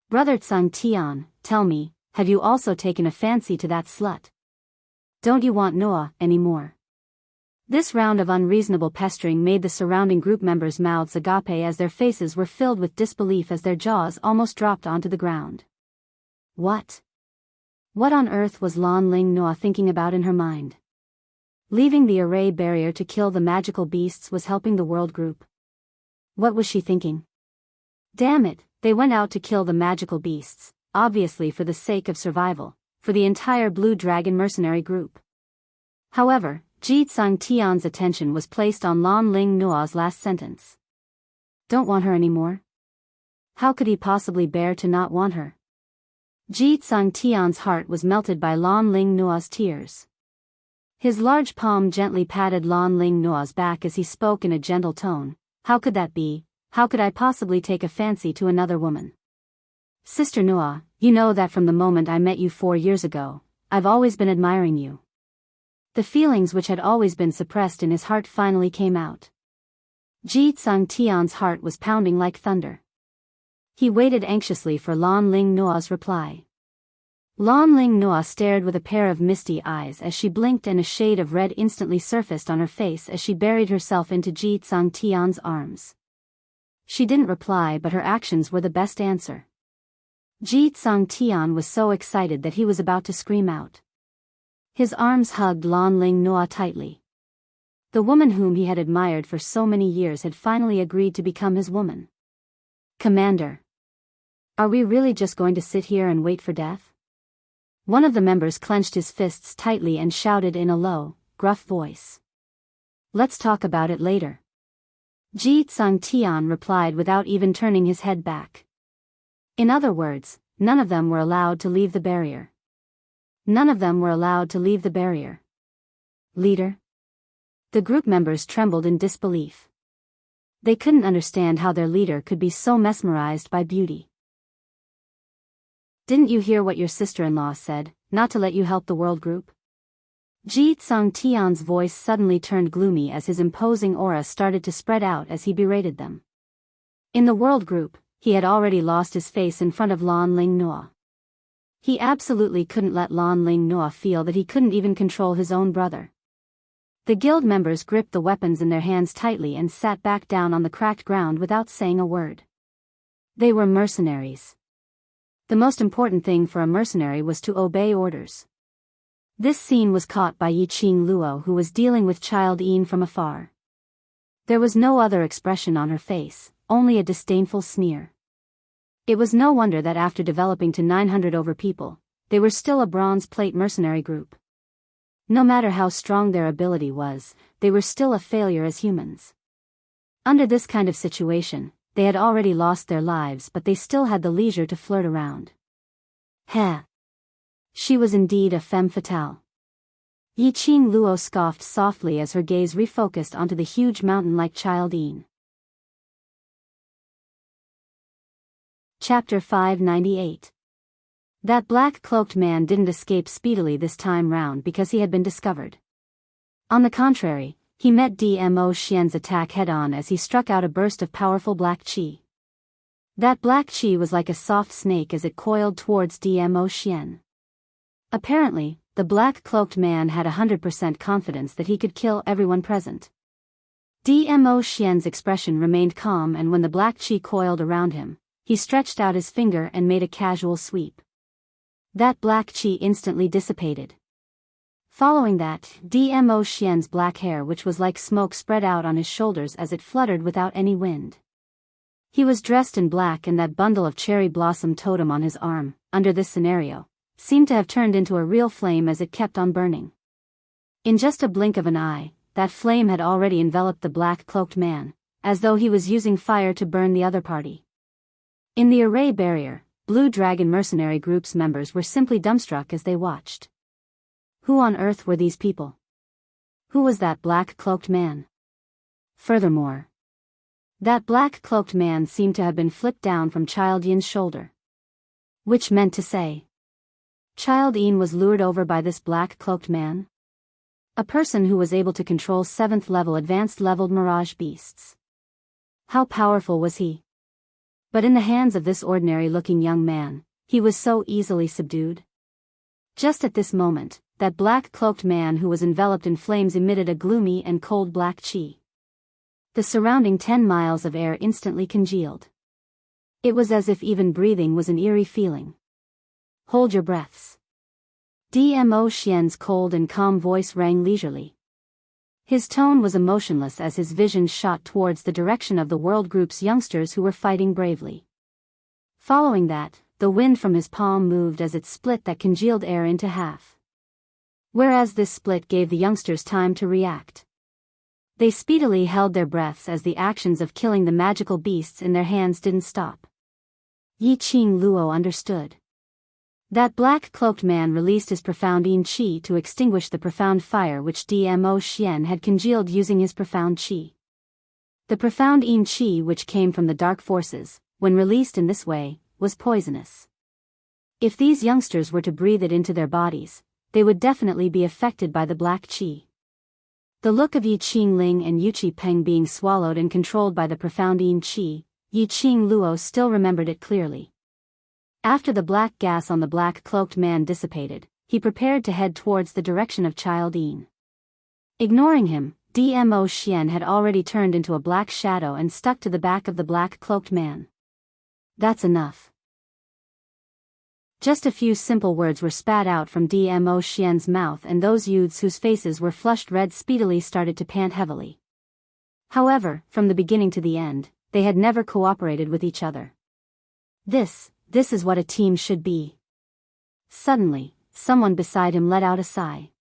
S1: Brother Tian, tell me, have you also taken a fancy to that slut? Don't you want Noa anymore?" This round of unreasonable pestering made the surrounding group members' mouths agape as their faces were filled with disbelief as their jaws almost dropped onto the ground. What? What on earth was Lan Ling Noa thinking about in her mind? Leaving the array barrier to kill the magical beasts was helping the world group. What was she thinking? Damn it, they went out to kill the magical beasts, obviously for the sake of survival, for the entire Blue Dragon mercenary group. However, Ji Tsang Tian's attention was placed on Lan Ling Noa's last sentence. Don't want her anymore? How could he possibly bear to not want her? Ji Tsang Tian's heart was melted by Lan Ling Noa's tears. His large palm gently patted Lan Ling Noa's back as he spoke in a gentle tone. How could that be? How could I possibly take a fancy to another woman? Sister Noa, you know that from the moment I met you 4 years ago, I've always been admiring you. The feelings which had always been suppressed in his heart finally came out. Ji Tsang Tian's heart was pounding like thunder. He waited anxiously for Lan Ling Noa's reply. Lan Ling Noa stared with a pair of misty eyes as she blinked, and a shade of red instantly surfaced on her face as she buried herself into Ji Tsang Tian's arms. She didn't reply, but her actions were the best answer. Ji Tsang Tian was so excited that he was about to scream out. His arms hugged Lan Ling Noa tightly. The woman whom he had admired for so many years had finally agreed to become his woman. Commander. Are we really just going to sit here and wait for death? One of the members clenched his fists tightly and shouted in a low, gruff voice. Let's talk about it later. Ji Tsang Tian replied without even turning his head back. In other words, none of them were allowed to leave the barrier. None of them were allowed to leave the barrier. Leader? The group members trembled in disbelief. They couldn't understand how their leader could be so mesmerized by beauty. Didn't you hear what your sister-in-law said, not to let you help the world group? Ji Tsang Tian's voice suddenly turned gloomy as his imposing aura started to spread out as he berated them. In the world group, he had already lost his face in front of Lan Ling Noa. He absolutely couldn't let Lan Ling Noa feel that he couldn't even control his own brother. The guild members gripped the weapons in their hands tightly and sat back down on the cracked ground without saying a word. They were mercenaries. The most important thing for a mercenary was to obey orders. This scene was caught by Yiqing Luo, who was dealing with Child Yin from afar. There was no other expression on her face, only a disdainful sneer. It was no wonder that after developing to 900 over people, they were still a bronze plate mercenary group. No matter how strong their ability was, they were still a failure as humans. Under this kind of situation, they had already lost their lives, but they still had the leisure to flirt around. Heh. She was indeed a femme fatale. Yiqing Luo scoffed softly as her gaze refocused onto the huge mountain like Child Yin. Chapter 598. That black-cloaked man didn't escape speedily this time round because he had been discovered. On the contrary, he met Dmo Xian's attack head-on as he struck out a burst of powerful black qi. That black qi was like a soft snake as it coiled towards Dmo Xian. Apparently, the black-cloaked man had 100% confidence that he could kill everyone present. Dmo Xian's expression remained calm, and when the black qi coiled around him, he stretched out his finger and made a casual sweep. That black qi instantly dissipated. Following that, Dmo Xian's black hair, which was like smoke, spread out on his shoulders as it fluttered without any wind. He was dressed in black, and that bundle of cherry blossom totem on his arm, under this scenario, seemed to have turned into a real flame as it kept on burning. In just a blink of an eye, that flame had already enveloped the black-cloaked man, as though he was using fire to burn the other party. In the array barrier, Blue Dragon mercenary group's members were simply dumbstruck as they watched. Who on earth were these people? Who was that black-cloaked man? Furthermore, that black-cloaked man seemed to have been flipped down from Child Yin's shoulder. Which meant to say, Child Yin was lured over by this black-cloaked man? A person who was able to control 7th level advanced-leveled mirage beasts. How powerful was he? But in the hands of this ordinary-looking young man, he was so easily subdued. Just at this moment, that black-cloaked man who was enveloped in flames emitted a gloomy and cold black qi. The surrounding 10 miles of air instantly congealed. It was as if even breathing was an eerie feeling. hold your breaths. Dmo Xian's cold and calm voice rang leisurely. His tone was emotionless as his vision shot towards the direction of the World Group's youngsters who were fighting bravely. Following that, the wind from his palm moved as it split that congealed air into half. Whereas this split gave the youngsters time to react. They speedily held their breaths as the actions of killing the magical beasts in their hands didn't stop. Yi Qing Luo understood. That black-cloaked man released his profound yin qi to extinguish the profound fire which Dmo Xian had congealed using his profound qi. The profound yin qi which came from the dark forces, when released in this way, was poisonous. If these youngsters were to breathe it into their bodies, they would definitely be affected by the black qi. The look of Yi Qingling and Yu Qi Peng being swallowed and controlled by the profound yin qi, Yi Qing Luo still remembered it clearly. After the black gas on the black-cloaked man dissipated, he prepared to head towards the direction of Child Yin. Ignoring him, Dmo Xian had already turned into a black shadow and stuck to the back of the black-cloaked man. That's enough. Just a few simple words were spat out from Dmo Xian's mouth, and those youths whose faces were flushed red speedily started to pant heavily. However, from the beginning to the end, they had never cooperated with each other. This is what a team should be. Suddenly, someone beside him let out a sigh.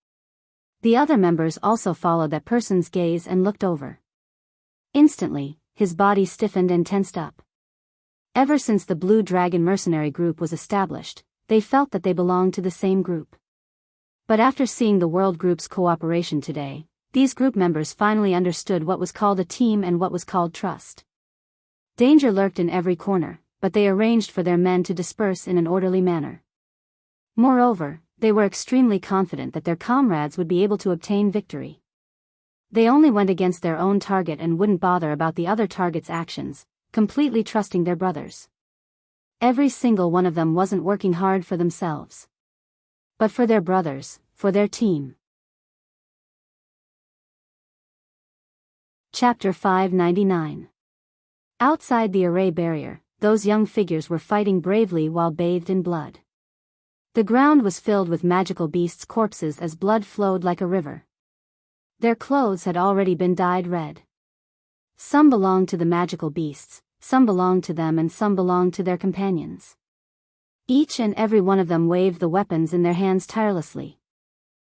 S1: The other members also followed that person's gaze and looked over. Instantly, his body stiffened and tensed up. Ever since the Blue Dragon mercenary group was established, they felt that they belonged to the same group. But after seeing the World Group's cooperation today, these group members finally understood what was called a team and what was called trust. Danger lurked in every corner, but they arranged for their men to disperse in an orderly manner. Moreover, they were extremely confident that their comrades would be able to obtain victory. They only went against their own target and wouldn't bother about the other target's actions, completely trusting their brothers. Every single one of them wasn't working hard for themselves, but for their brothers, for their team. Chapter 599. Outside the array barrier, those young figures were fighting bravely while bathed in blood. The ground was filled with magical beasts' corpses as blood flowed like a river. Their clothes had already been dyed red. Some belonged to the magical beasts, some belonged to them, and some belonged to their companions. Each and every one of them waved the weapons in their hands tirelessly.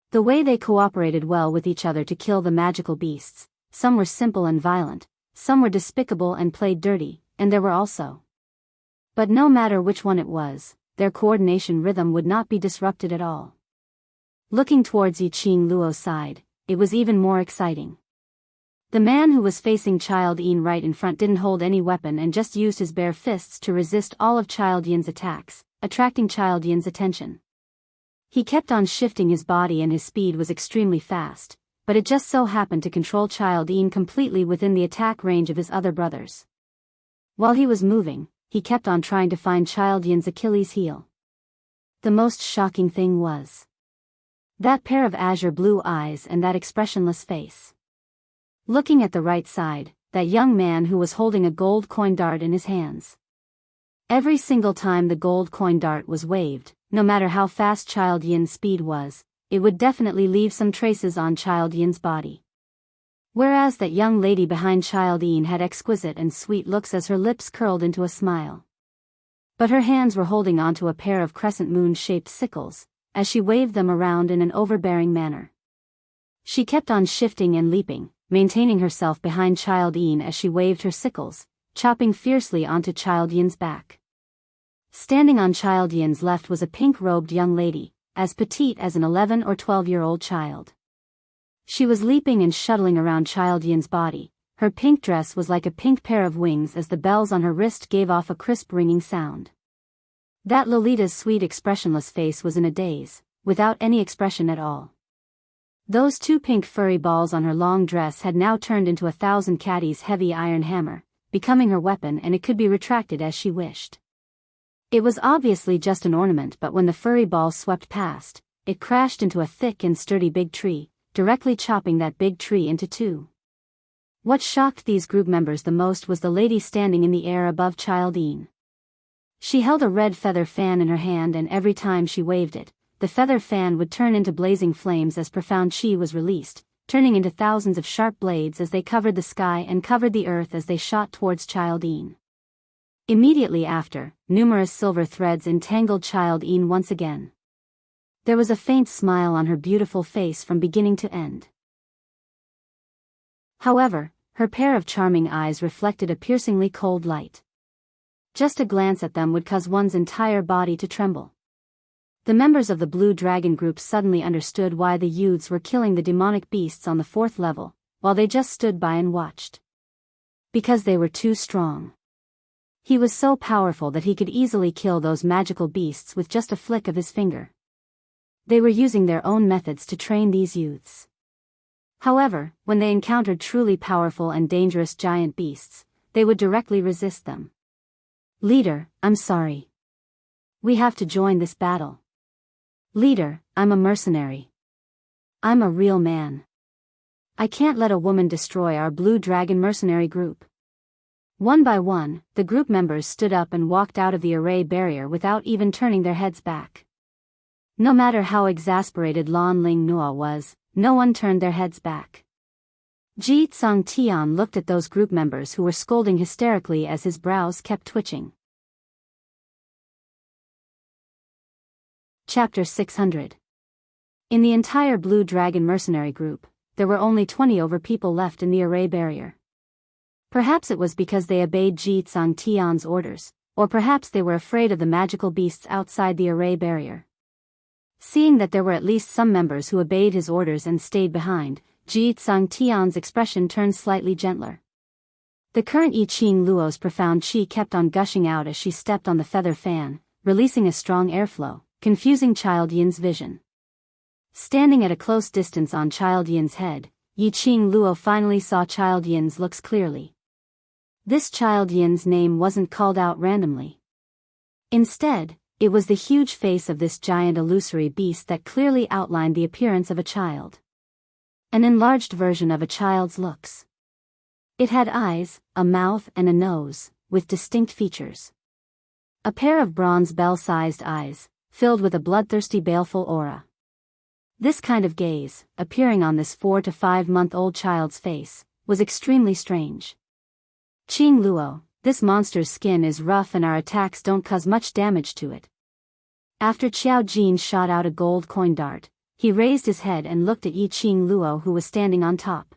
S1: The way they cooperated well with each other to kill the magical beasts, some were simple and violent, some were despicable and played dirty, and there were also. But no matter which one it was, their coordination rhythm would not be disrupted at all. Looking towards Yi Qing Luo's side, it was even more exciting. The man who was facing Child Yin right in front didn't hold any weapon and just used his bare fists to resist all of Child Yin's attacks, attracting Child Yin's attention. He kept on shifting his body and his speed was extremely fast, but it just so happened to control Child Yin completely within the attack range of his other brothers. While he was moving, he kept on trying to find Child Yin's Achilles heel. The most shocking thing was that pair of azure blue eyes and that expressionless face. Looking at the right side, that young man who was holding a gold coin dart in his hands. Every single time the gold coin dart was waved, no matter how fast Child Yin's speed was, it would definitely leave some traces on Child Yin's body. Whereas that young lady behind Child Yin had exquisite and sweet looks as her lips curled into a smile. But her hands were holding onto a pair of crescent moon-shaped sickles, as she waved them around in an overbearing manner. She kept on shifting and leaping, maintaining herself behind Child Yin as she waved her sickles, chopping fiercely onto Child Yin's back. Standing on Child Yin's left was a pink-robed young lady, as petite as an 11 or 12-year-old child. She was leaping and shuttling around Child Yin's body. Her pink dress was like a pink pair of wings as the bells on her wrist gave off a crisp ringing sound. That Lolita's sweet expressionless face was in a daze, without any expression at all. Those two pink furry balls on her long dress had now turned into 1,000 caddies' heavy iron hammer, becoming her weapon, and it could be retracted as she wished. It was obviously just an ornament, but when the furry ball swept past, it crashed into a thick and sturdy big tree, directly chopping that big tree into two. What shocked these group members the most was the lady standing in the air above Child Yin. She held a red feather fan in her hand, and every time she waved it, the feather fan would turn into blazing flames as profound chi was released, turning into thousands of sharp blades as they covered the sky and covered the earth as they shot towards Childine. Immediately after, numerous silver threads entangled Childine once again. There was a faint smile on her beautiful face from beginning to end. However, her pair of charming eyes reflected a piercingly cold light. Just a glance at them would cause one's entire body to tremble. The members of the Blue Dragon group suddenly understood why the youths were killing the demonic beasts on the 4th level, while they just stood by and watched. Because they were too strong. He was so powerful that he could easily kill those magical beasts with just a flick of his finger. They were using their own methods to train these youths. However, when they encountered truly powerful and dangerous giant beasts, they would directly resist them. Leader, I'm sorry. We have to join this battle. Leader, I'm a mercenary. I'm a real man. I can't let a woman destroy our Blue Dragon mercenary group. One by one, the group members stood up and walked out of the array barrier without even turning their heads back. No matter how exasperated Lan Ling Noa was, no one turned their heads back. Ji Tsang Tian looked at those group members who were scolding hysterically as his brows kept twitching. Chapter 600. In the entire Blue Dragon mercenary group, there were only 20 over people left in the array barrier. Perhaps it was because they obeyed Ji Tsang Tian's orders, or perhaps they were afraid of the magical beasts outside the array barrier. Seeing that there were at least some members who obeyed his orders and stayed behind, Ji Tsang Tian's expression turned slightly gentler. The current I Ching Luo's profound chi kept on gushing out as she stepped on the feather fan, releasing a strong airflow, confusing Child Yin's vision. Standing at a close distance on Child Yin's head, Yi Ching Luo finally saw Child Yin's looks clearly. This Child Yin's name wasn't called out randomly. Instead, it was the huge face of this giant illusory beast that clearly outlined the appearance of a child. An enlarged version of a child's looks. It had eyes, a mouth and a nose, with distinct features. A pair of bronze bell-sized eyes, filled with a bloodthirsty baleful aura. This kind of gaze, appearing on this 4 to 5 month old child's face, was extremely strange. Ching Luo, this monster's skin is rough and our attacks don't cause much damage to it. After Qiao Jin shot out a gold coin dart, he raised his head and looked at Yi Ching Luo who was standing on top.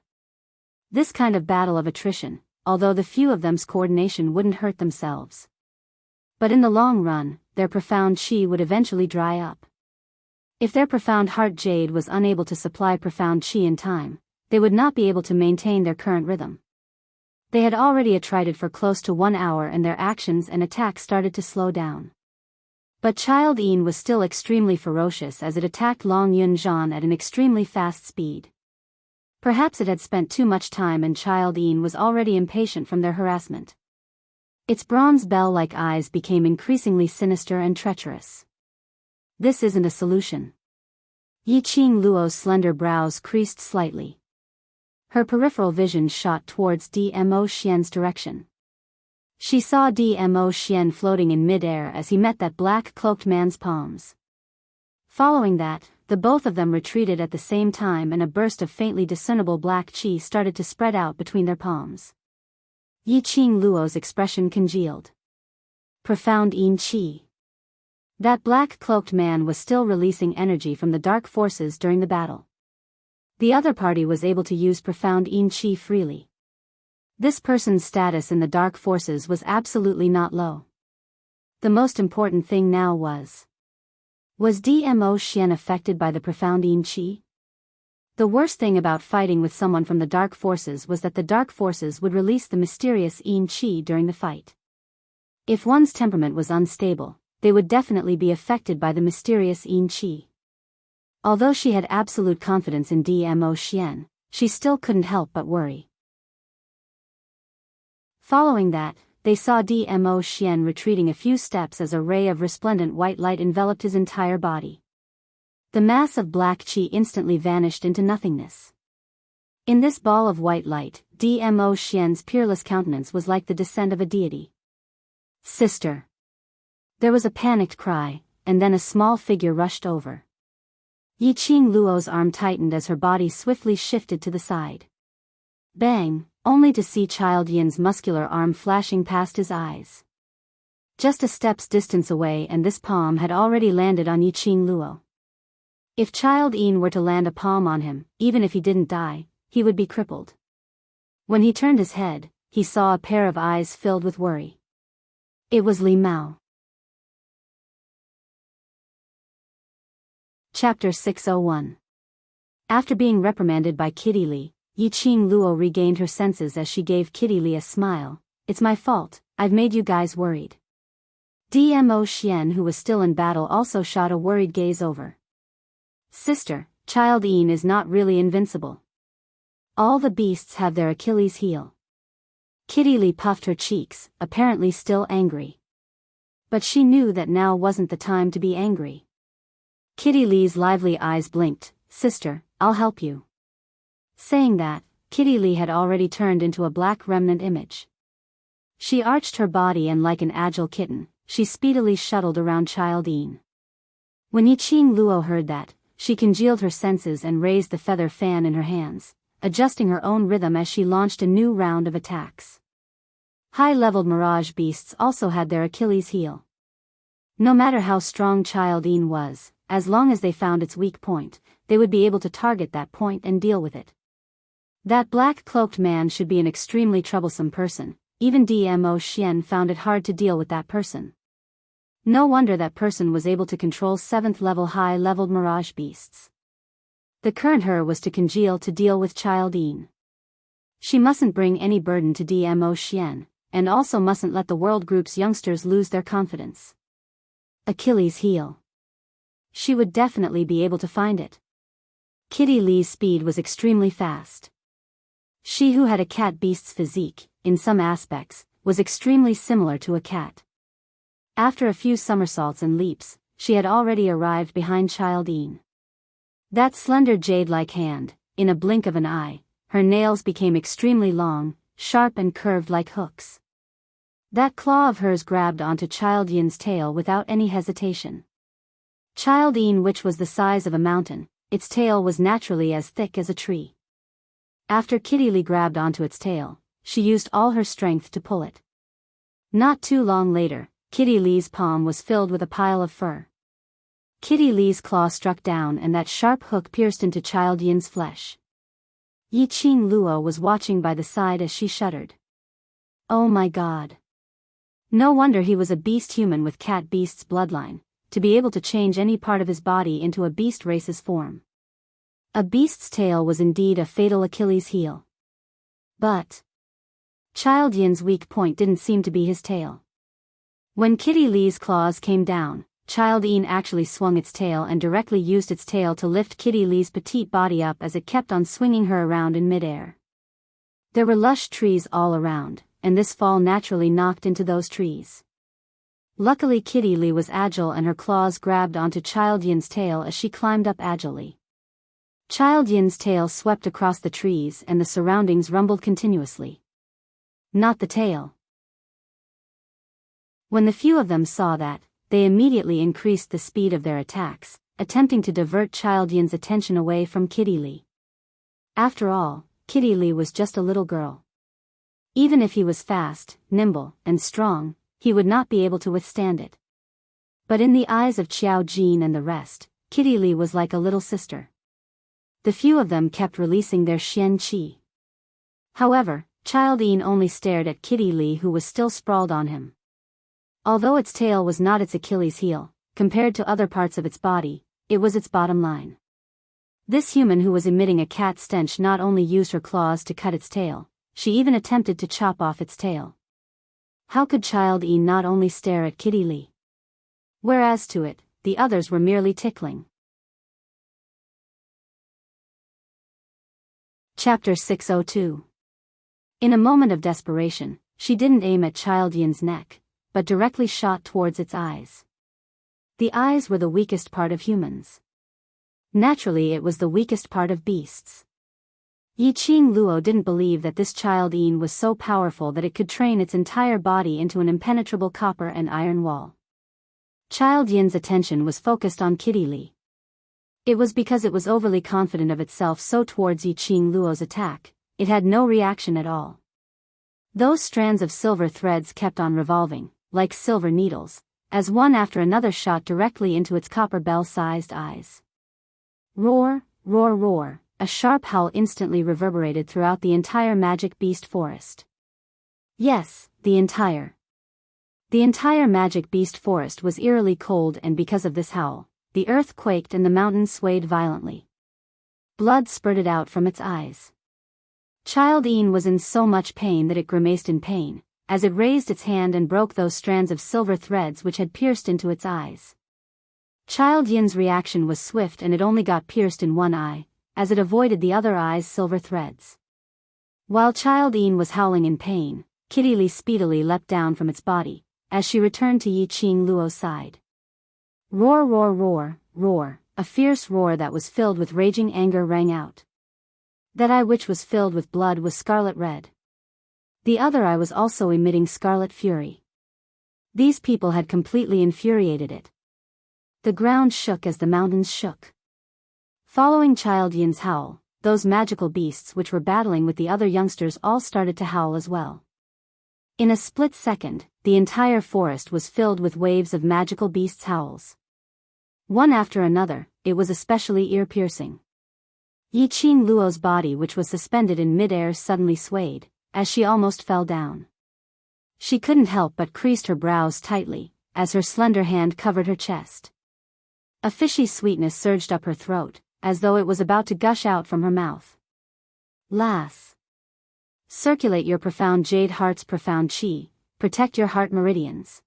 S1: This kind of battle of attrition, although the few of them's coordination wouldn't hurt themselves. But in the long run, their profound chi would eventually dry up. If their profound heart jade was unable to supply profound chi in time, they would not be able to maintain their current rhythm. They had already attrited for close to 1 hour and their actions and attacks started to slow down. But Child Yin was still extremely ferocious as it attacked Long Yunzhan at an extremely fast speed. Perhaps it had spent too much time and Child Yin was already impatient from their harassment. Its bronze bell-like eyes became increasingly sinister and treacherous. This isn't a solution. Yi Ching Luo's slender brows creased slightly. Her peripheral vision shot towards Dmo Xian's direction. She saw Dmo Xian floating in mid-air as he met that black-cloaked man's palms. Following that, the both of them retreated at the same time and a burst of faintly discernible black chi started to spread out between their palms. Yi Ching Luo's expression congealed. Profound Yin Chi. That black-cloaked man was still releasing energy from the dark forces during the battle. The other party was able to use profound Yin Chi freely. This person's status in the dark forces was absolutely not low. The most important thing now was Dmo Xian affected by the profound Yin Chi? The worst thing about fighting with someone from the dark forces was that the dark forces would release the mysterious Yin Chi during the fight. If one's temperament was unstable, they would definitely be affected by the mysterious Yin Chi. Although she had absolute confidence in Dmo Xian, she still couldn't help but worry. Following that, they saw Dmo Xian retreating a few steps as a ray of resplendent white light enveloped his entire body. The mass of black chi instantly vanished into nothingness. In this ball of white light, Dmo Xian's peerless countenance was like the descent of a deity. Sister. There was a panicked cry, and then a small figure rushed over. Yiqing Luo's arm tightened as her body swiftly shifted to the side. Bang, only to see Child Yin's muscular arm flashing past his eyes. Just a step's distance away, and this palm had already landed on Yiqing Luo. If Child Yin were to land a palm on him, even if he didn't die, he would be crippled. When he turned his head, he saw a pair of eyes filled with worry. It was Li Mao. Chapter 601. After being reprimanded by Kitty Li, Yiqing Luo regained her senses as she gave Kitty Li a smile. It's my fault, I've made you guys worried. Dmo Xian, who was still in battle, also shot a worried gaze over. Sister, Child Yin is not really invincible. All the beasts have their Achilles heel. Kitty Li puffed her cheeks, apparently still angry. But she knew that now wasn't the time to be angry. Kitty Li's lively eyes blinked. Sister, I'll help you. Saying that, Kitty Li had already turned into a black remnant image. She arched her body and like an agile kitten, she speedily shuttled around Child Yin. When Yiqing Luo heard that, she congealed her senses and raised the feather fan in her hands, adjusting her own rhythm as she launched a new round of attacks. High-leveled mirage beasts also had their Achilles heel. No matter how strong Child Yin was, as long as they found its weak point, they would be able to target that point and deal with it. That black-cloaked man should be an extremely troublesome person. Even Dmo Xian found it hard to deal with that person. No wonder that person was able to control 7th-level high-leveled mirage beasts. The current her was to congeal to deal with Child Yin. She mustn't bring any burden to Dmo Xian, and also mustn't let the world group's youngsters lose their confidence. Achilles heel. She would definitely be able to find it. Kitty Li's speed was extremely fast. She, who had a cat beast's physique, in some aspects, was extremely similar to a cat. After a few somersaults and leaps, she had already arrived behind Child Yin. That slender jade-like hand, in a blink of an eye, her nails became extremely long, sharp and curved like hooks. That claw of hers grabbed onto Child Yin's tail without any hesitation. Child Yin, which was the size of a mountain, its tail was naturally as thick as a tree. After Kitty Li grabbed onto its tail, she used all her strength to pull it. Not too long later, Kitty Li's palm was filled with a pile of fur. Kitty Li's claw struck down and that sharp hook pierced into Child Yin's flesh. Yiqing Luo was watching by the side as she shuddered. Oh my god. No wonder he was a beast human with cat beast's bloodline, to be able to change any part of his body into a beast race's form. A beast's tail was indeed a fatal Achilles heel. But Child Yin's weak point didn't seem to be his tail. When Kitty Li's claws came down, Child Yin actually swung its tail and directly used its tail to lift Kitty Li's petite body up as it kept on swinging her around in midair. There were lush trees all around, and this fall naturally knocked into those trees. Luckily Kitty Li was agile and her claws grabbed onto Child Yin's tail as she climbed up agilely. Child Yin's tail swept across the trees and the surroundings rumbled continuously. Not the tail. When the few of them saw that, they immediately increased the speed of their attacks, attempting to divert Child Yin's attention away from Kitty Li. After all, Kitty Li was just a little girl. Even if he was fast, nimble, and strong, he would not be able to withstand it. But in the eyes of Qiao Jin and the rest, Kitty Li was like a little sister. The few of them kept releasing their Xian Qi. However, Child Yin only stared at Kitty Li, who was still sprawled on him. Although its tail was not its Achilles heel, compared to other parts of its body, it was its bottom line. This human who was emitting a cat stench not only used her claws to cut its tail, she even attempted to chop off its tail. How could Child Yin not only stare at Kitty Li? Whereas to it, the others were merely tickling. Chapter 602. In a moment of desperation, she didn't aim at Child Yin's neck, but directly shot towards its eyes. The eyes were the weakest part of humans. Naturally, it was the weakest part of beasts. Yiqing Luo didn't believe that this Child Yin was so powerful that it could train its entire body into an impenetrable copper and iron wall. Child Yin's attention was focused on Kitty Li. It was because it was overly confident of itself, so towards Yiqing Luo's attack, it had no reaction at all. Those strands of silver threads kept on revolving, like silver needles, as one after another shot directly into its copper bell-sized eyes. Roar, roar, roar, a sharp howl instantly reverberated throughout the entire magic beast forest. Yes, the entire magic beast forest was eerily cold, and because of this howl, the earth quaked and the mountains swayed violently. Blood spurted out from its eyes. Child Yin was in so much pain that it grimaced in pain, as it raised its hand and broke those strands of silver threads which had pierced into its eyes. Child Yin's reaction was swift, and it only got pierced in one eye, as it avoided the other eye's silver threads. While Child Yin was howling in pain, Kitty Li speedily leapt down from its body, as she returned to Yiqing Luo's side. Roar, roar, roar, roar, a fierce roar that was filled with raging anger rang out. That eye, which was filled with blood, was scarlet red. The other eye was also emitting scarlet fury. These people had completely infuriated it. The ground shook as the mountains shook. Following Child Yin's howl, those magical beasts which were battling with the other youngsters all started to howl as well. In a split second, the entire forest was filled with waves of magical beasts' howls. One after another, it was especially ear-piercing. Yiqing Luo's body, which was suspended in mid-air, suddenly swayed, as she almost fell down. She couldn't help but creased her brows tightly, as her slender hand covered her chest. A fishy sweetness surged up her throat, as though it was about to gush out from her mouth. Lass. Circulate your profound jade heart's profound chi, protect your heart meridians.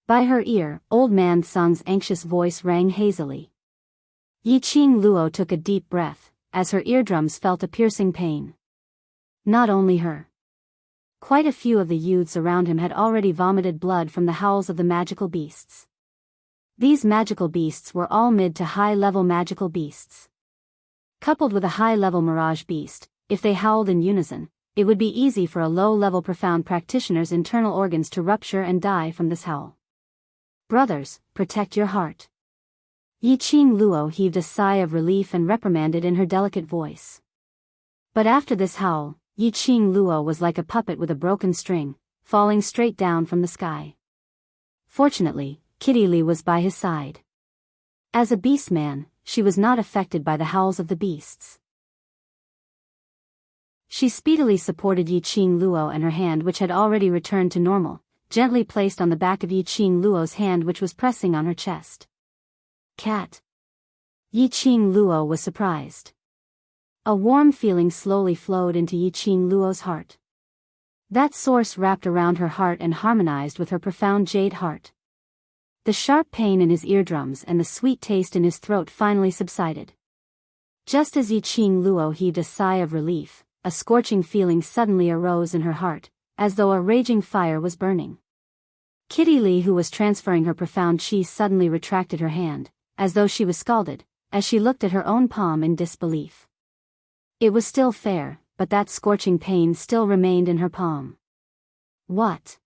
S1: By her ear, old man Sung's anxious voice rang hazily. Yiqing Luo took a deep breath, as her eardrums felt a piercing pain. Not only her. Quite a few of the youths around him had already vomited blood from the howls of the magical beasts. These magical beasts were all mid to high-level magical beasts. Coupled with a high-level mirage beast, if they howled in unison, it would be easy for a low-level profound practitioner's internal organs to rupture and die from this howl. Brothers, protect your heart. Yiqing Luo heaved a sigh of relief and reprimanded in her delicate voice. But after this howl, Yiqing Luo was like a puppet with a broken string, falling straight down from the sky. Fortunately, Kitty Li was by his side. As a beast man, she was not affected by the howls of the beasts. She speedily supported Yiqing Luo, and her hand, which had already returned to normal, gently placed on the back of Yiqing Luo's hand, which was pressing on her chest. Cat. Yiqing Luo was surprised. A warm feeling slowly flowed into Yiqing Luo's heart. That source wrapped around her heart and harmonized with her profound jade heart. The sharp pain in his eardrums and the sweet taste in his throat finally subsided. Just as Yiqing Luo heaved a sigh of relief, a scorching feeling suddenly arose in her heart, as though a raging fire was burning. Kitty Li, who was transferring her profound chi, suddenly retracted her hand, as though she was scalded, as she looked at her own palm in disbelief. It was still fair, but that scorching pain still remained in her palm. What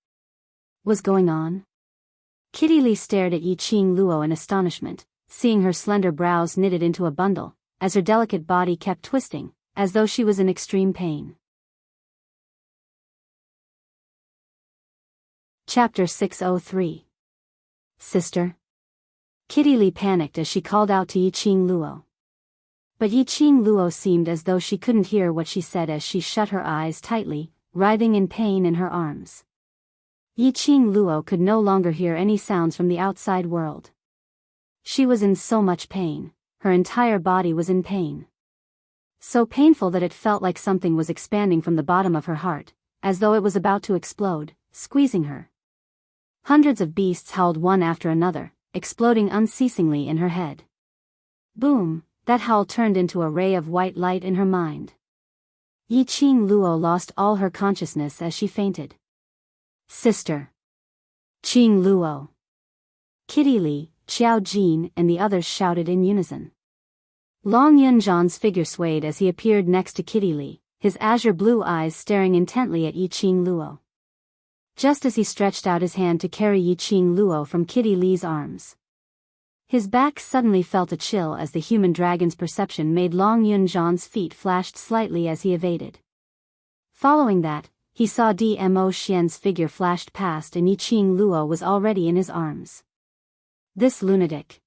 S1: was going on? Kitty Li stared at Yiqing Luo in astonishment, seeing her slender brows knitted into a bundle, as her delicate body kept twisting, as though she was in extreme pain. Chapter 603. Sister. Kitty Li panicked as she called out to Yiqing Luo. But Yiqing Luo seemed as though she couldn't hear what she said, as she shut her eyes tightly, writhing in pain in her arms. Yiqing Luo could no longer hear any sounds from the outside world. She was in so much pain, her entire body was in pain. So painful that it felt like something was expanding from the bottom of her heart, as though it was about to explode, squeezing her. Hundreds of beasts howled one after another, exploding unceasingly in her head. Boom, that howl turned into a ray of white light in her mind. Yiqing Luo lost all her consciousness as she fainted. Sister. Qing Luo. Kitty Li, Xiao Jin, and the others shouted in unison. Long Yunzhan's figure swayed as he appeared next to Kitty Li, his azure blue eyes staring intently at Yiqing Luo. just as he stretched out his hand to carry Yiqing Luo from Kitty Li's arms. His back suddenly felt a chill as the human dragon's perception made Long Yunzhan's feet flashed slightly as he evaded. Following that, he saw Dmo Xian's figure flashed past and Yiqing Luo was already in his arms. This lunatic.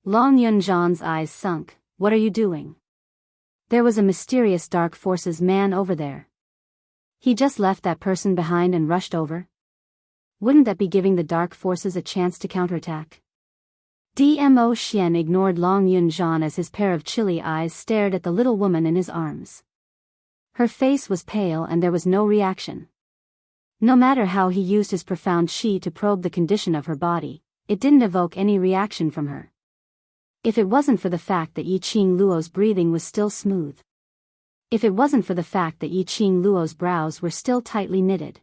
S1: Long Yunzhan's eyes sunk. What are you doing? There was a mysterious dark forces man over there. He just left that person behind and rushed over? Wouldn't that be giving the dark forces a chance to counterattack? Dmo Xian ignored Long Yunzhan as his pair of chilly eyes stared at the little woman in his arms. Her face was pale and there was no reaction. No matter how he used his profound qi to probe the condition of her body, it didn't evoke any reaction from her. If it wasn't for the fact that Yiqing Luo's breathing was still smooth. If it wasn't for the fact that Yiqing Luo's brows were still tightly knitted.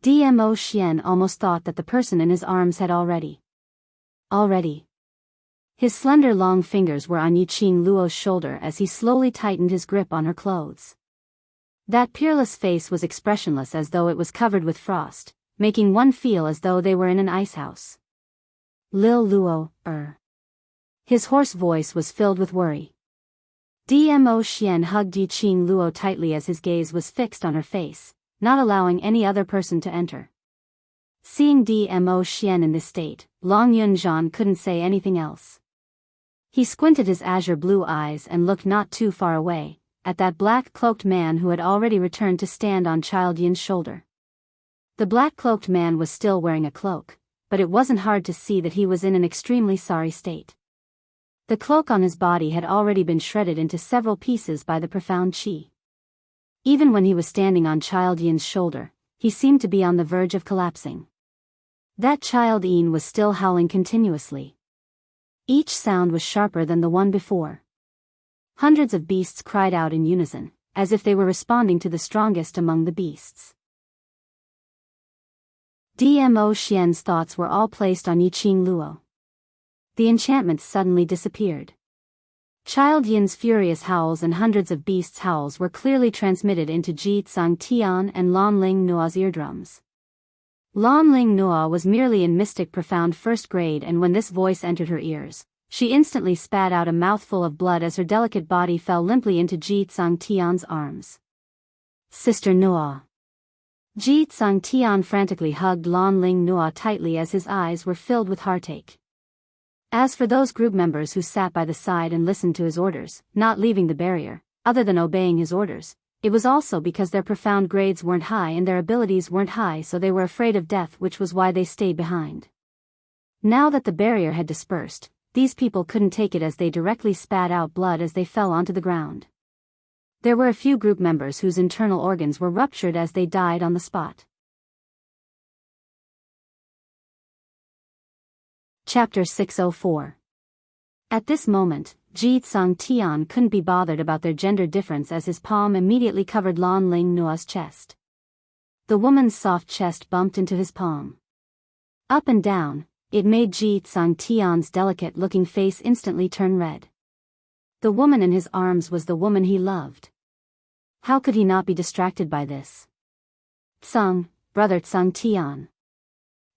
S1: Dmo Xian almost thought that the person in his arms had already. His slender long fingers were on Yiqing Luo's shoulder as he slowly tightened his grip on her clothes. That peerless face was expressionless as though it was covered with frost, making one feel as though they were in an ice house. Lil Luo, His hoarse voice was filled with worry. Dmo Xian hugged Yiqing Luo tightly as his gaze was fixed on her face, not allowing any other person to enter. Seeing Dmo Xian in this state, Long Yunzhan couldn't say anything else. He squinted his azure blue eyes and looked not too far away, at that black-cloaked man who had already returned to stand on Child Yin's shoulder. The black-cloaked man was still wearing a cloak, but it wasn't hard to see that he was in an extremely sorry state. The cloak on his body had already been shredded into several pieces by the profound qi. Even when he was standing on Child Yin's shoulder, he seemed to be on the verge of collapsing. That Child Yin was still howling continuously. Each sound was sharper than the one before. Hundreds of beasts cried out in unison, as if they were responding to the strongest among the beasts. Dmo Xian's thoughts were all placed on Yiqing Luo. The enchantment suddenly disappeared. Child Yin's furious howls and hundreds of beasts' howls were clearly transmitted into Ji Tsang Tian and Lan Ling Nua's eardrums. Lan Ling Nua was merely in mystic profound first grade, and when this voice entered her ears, she instantly spat out a mouthful of blood as her delicate body fell limply into Ji Tsang Tian's arms. Sister Nua. Ji Tsang Tian frantically hugged Lan Ling Nua tightly as his eyes were filled with heartache. As for those group members who sat by the side and listened to his orders, not leaving the barrier, other than obeying his orders, it was also because their profound grades weren't high and their abilities weren't high, so they were afraid of death, which was why they stayed behind. Now that the barrier had dispersed, these people couldn't take it as they directly spat out blood as they fell onto the ground. There were a few group members whose internal organs were ruptured as they died on the spot. Chapter 604. At this moment, Ji Tsang Tian couldn't be bothered about their gender difference as his palm immediately covered Lan Ling Nua's chest. The woman's soft chest bumped into his palm. Up and down, it made Ji Tsang Tian's delicate-looking face instantly turn red. The woman in his arms was the woman he loved. How could he not be distracted by this? Tsang, brother Tsang Tian.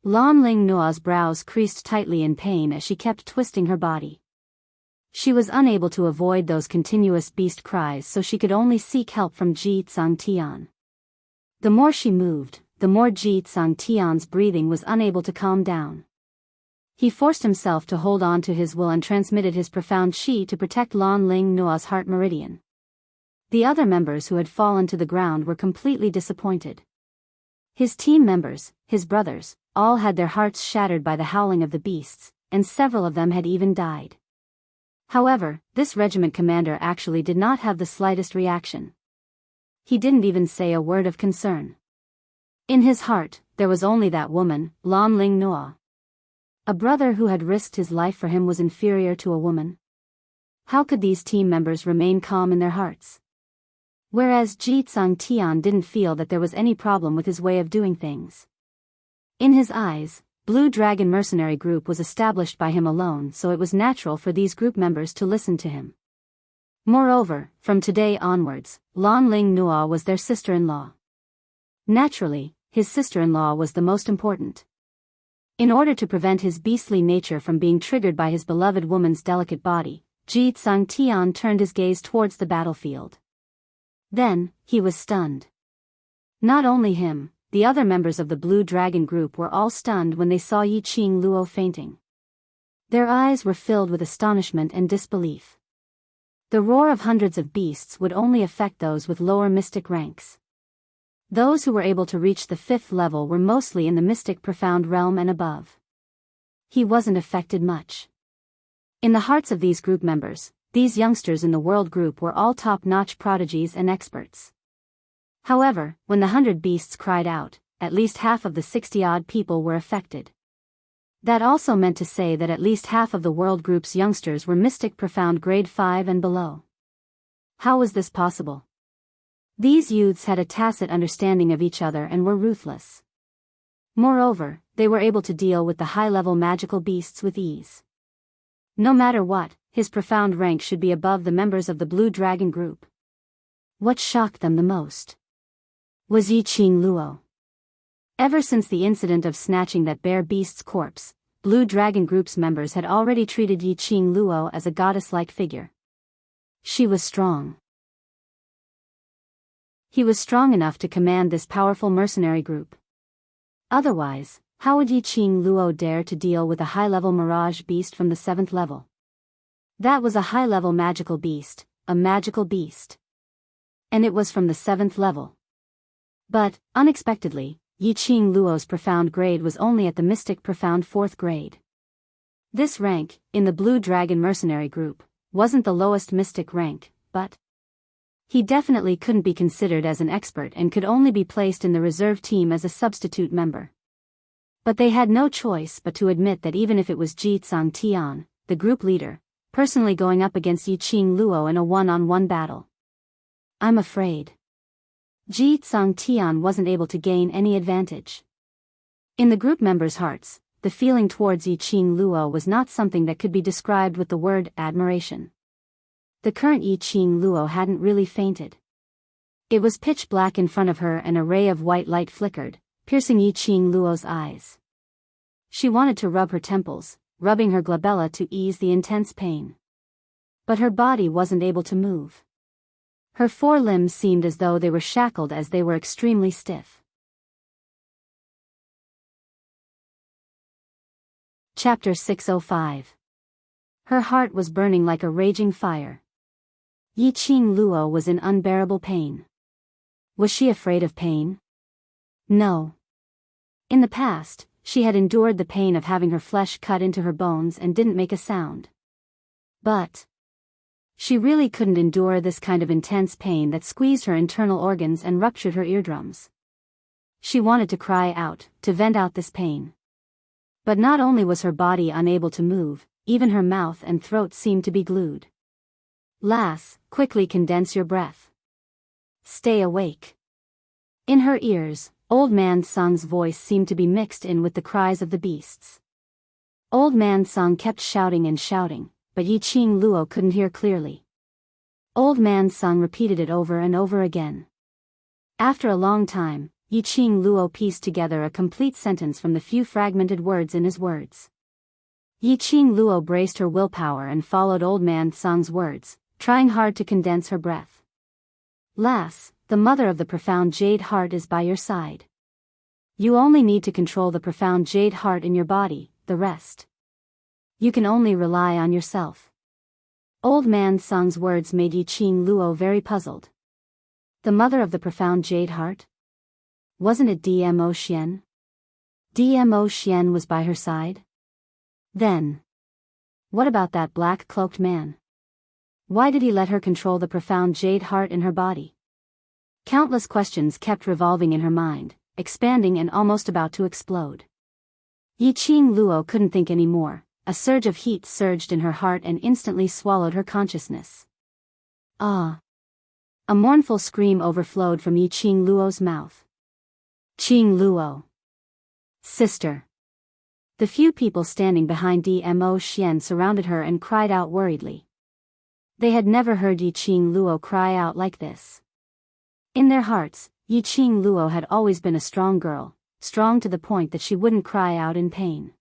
S1: Lan Ling Nua's brows creased tightly in pain as she kept twisting her body. She was unable to avoid those continuous beast cries, so she could only seek help from Ji Tsang Tian. The more she moved, the more Ji Tsang Tian's breathing was unable to calm down. He forced himself to hold on to his will and transmitted his profound qi to protect Lan Ling Nua's heart meridian. The other members who had fallen to the ground were completely disappointed. His team members, his brothers, all had their hearts shattered by the howling of the beasts, and several of them had even died. However, this regiment commander actually did not have the slightest reaction. He didn't even say a word of concern. In his heart, there was only that woman, Lan Ling Nua. A brother who had risked his life for him was inferior to a woman. How could these team members remain calm in their hearts? Whereas Ji Tsang Tian didn't feel that there was any problem with his way of doing things. In his eyes, Blue Dragon Mercenary Group was established by him alone, so it was natural for these group members to listen to him. Moreover, from today onwards, Lan Ling Nua was their sister-in-law. Naturally, his sister-in-law was the most important. In order to prevent his beastly nature from being triggered by his beloved woman's delicate body, Ji-Tsung Tian turned his gaze towards the battlefield. Then, he was stunned. Not only him, the other members of the Blue Dragon group were all stunned when they saw Yiqing Luo fainting. Their eyes were filled with astonishment and disbelief. The roar of hundreds of beasts would only affect those with lower mystic ranks. Those who were able to reach the 5th level were mostly in the mystic profound realm and above. He wasn't affected much. In the hearts of these group members, these youngsters in the world group were all top-notch prodigies and experts. However, when the 100 beasts cried out, at least half of the 60-odd people were affected. That also meant to say that at least half of the world group's youngsters were mystic profound grade 5 and below. How was this possible? These youths had a tacit understanding of each other and were ruthless. Moreover, they were able to deal with the high-level magical beasts with ease. No matter what, his profound rank should be above the members of the Blue Dragon group. What shocked them the most was Yiqing Luo. Ever since the incident of snatching that bear beast's corpse, Blue Dragon Group's members had already treated Yiqing Luo as a goddess-like figure. She was strong. He was strong enough to command this powerful mercenary group. Otherwise, how would Yiqing Luo dare to deal with a high-level mirage beast from the 7th level? That was a high-level magical beast, a magical beast. And it was from the 7th level. But, unexpectedly, Yiqing Luo's profound grade was only at the mystic profound 4th grade. This rank, in the Blue Dragon mercenary group, wasn't the lowest mystic rank, but he definitely couldn't be considered as an expert and could only be placed in the reserve team as a substitute member. But they had no choice but to admit that even if it was Ji-Tsung Tian, the group leader, personally going up against Yiqing Luo in a one-on-one battle. I'm afraid Ji-Tsung Tian wasn't able to gain any advantage. In the group members' hearts, the feeling towards Yiqing Luo was not something that could be described with the word admiration. The current Yiqing Luo hadn't really fainted. It was pitch black in front of her and a ray of white light flickered, piercing Yiqing Luo's eyes. She wanted to rub her temples, rubbing her glabella to ease the intense pain. But her body wasn't able to move. Her 4 limbs seemed as though they were shackled as they were extremely stiff. Chapter 605. Her heart was burning like a raging fire. Yiqing Luo was in unbearable pain. Was she afraid of pain? No. In the past, she had endured the pain of having her flesh cut into her bones and didn't make a sound. But she really couldn't endure this kind of intense pain that squeezed her internal organs and ruptured her eardrums. She wanted to cry out, to vent out this pain. But not only was her body unable to move, even her mouth and throat seemed to be glued. Lass, quickly condense your breath. Stay awake. In her ears, Old Man Sung's voice seemed to be mixed in with the cries of the beasts. Old Man Sung kept shouting and shouting, but Yiqing Luo couldn't hear clearly. Old Man Sung repeated it over and over again. After a long time, Yiqing Luo pieced together a complete sentence from the few fragmented words in his words. Yiqing Luo braced her willpower and followed Old Man Sung's words, trying hard to condense her breath. Lass, the mother of the profound jade heart is by your side. You only need to control the profound jade heart in your body, the rest. You can only rely on yourself. Old Man Sung's words made Yiqing Luo very puzzled. The mother of the profound jade heart? Wasn't it Dmo Xian? Dmo Xian was by her side? Then, what about that black-cloaked man? Why did he let her control the profound jade heart in her body? Countless questions kept revolving in her mind, expanding and almost about to explode. Yiqing Luo couldn't think anymore. A surge of heat surged in her heart and instantly swallowed her consciousness. Ah! A mournful scream overflowed from Yiqing Luo's mouth. Qing Luo. Sister. The few people standing behind Dmo Xian surrounded her and cried out worriedly. They had never heard Yiqing Luo cry out like this. In their hearts, Yiqing Luo had always been a strong girl, strong to the point that she wouldn't cry out in pain.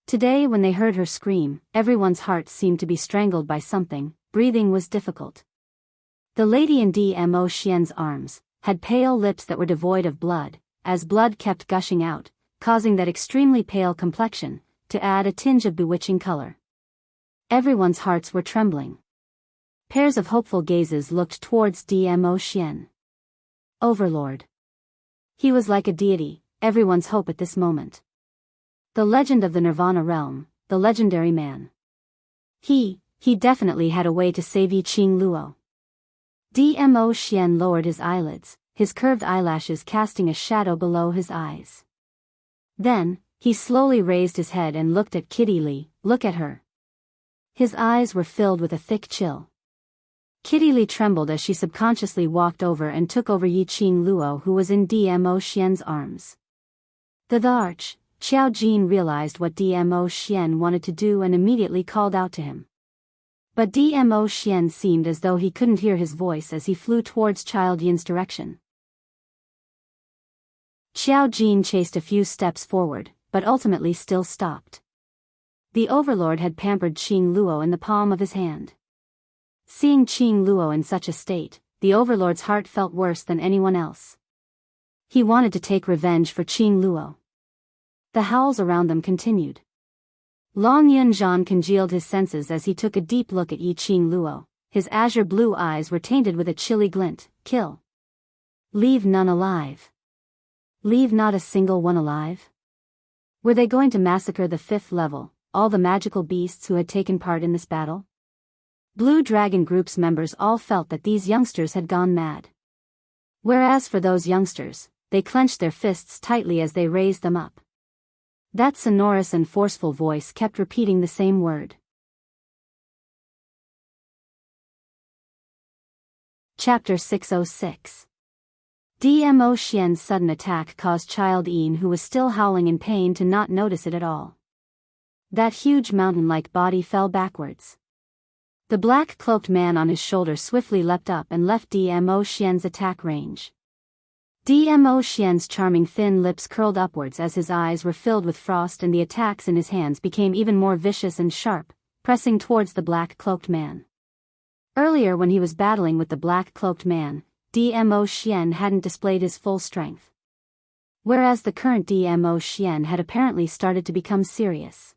S1: Today when they heard her scream, everyone's heart seemed to be strangled by something, breathing was difficult. The lady in Dmo Xian's arms had pale lips that were devoid of blood, as blood kept gushing out, causing that extremely pale complexion to add a tinge of bewitching color. Everyone's hearts were trembling. Pairs of hopeful gazes looked towards Dmo Xian. Overlord. He was like a deity, everyone's hope at this moment. The legend of the Nirvana realm, the legendary man. He definitely had a way to save Yiqing Luo. Dmo Xian lowered his eyelids, his curved eyelashes casting a shadow below his eyes. Then, he slowly raised his head and looked at Kitty Li. Look at her. His eyes were filled with a thick chill. Kitty Li trembled as she subconsciously walked over and took over Yiqing Luo, who was in Dmo Xian's arms. The arch, Xiao Jin realized what Dmo Xian wanted to do and immediately called out to him. But Dmo Xian seemed as though he couldn't hear his voice as he flew towards Child Yin's direction. Xiao Jin chased a few steps forward, but ultimately still stopped. The overlord had pampered Qing Luo in the palm of his hand. Seeing Qing Luo in such a state, the overlord's heart felt worse than anyone else. He wanted to take revenge for Qing Luo. The howls around them continued. Long Yunzhan congealed his senses as he took a deep look at Yiqing Luo. His azure blue eyes were tainted with a chilly glint. Kill. Leave none alive. Leave not a single one alive? Were they going to massacre the 5th level, all the magical beasts who had taken part in this battle? Blue Dragon Group's members all felt that these youngsters had gone mad. Whereas for those youngsters, they clenched their fists tightly as they raised them up. That sonorous and forceful voice kept repeating the same word. Chapter 606. Dmo Xian's sudden attack caused Child Yin, who was still howling in pain, to not notice it at all. That huge mountain-like body fell backwards. The black-cloaked man on his shoulder swiftly leapt up and left Dmo Xian's attack range. Dmo Xian's charming thin lips curled upwards as his eyes were filled with frost, and the attacks in his hands became even more vicious and sharp, pressing towards the black-cloaked man. Earlier when he was battling with the black-cloaked man, Dmo Xian hadn't displayed his full strength. Whereas the current Dmo Xian had apparently started to become serious.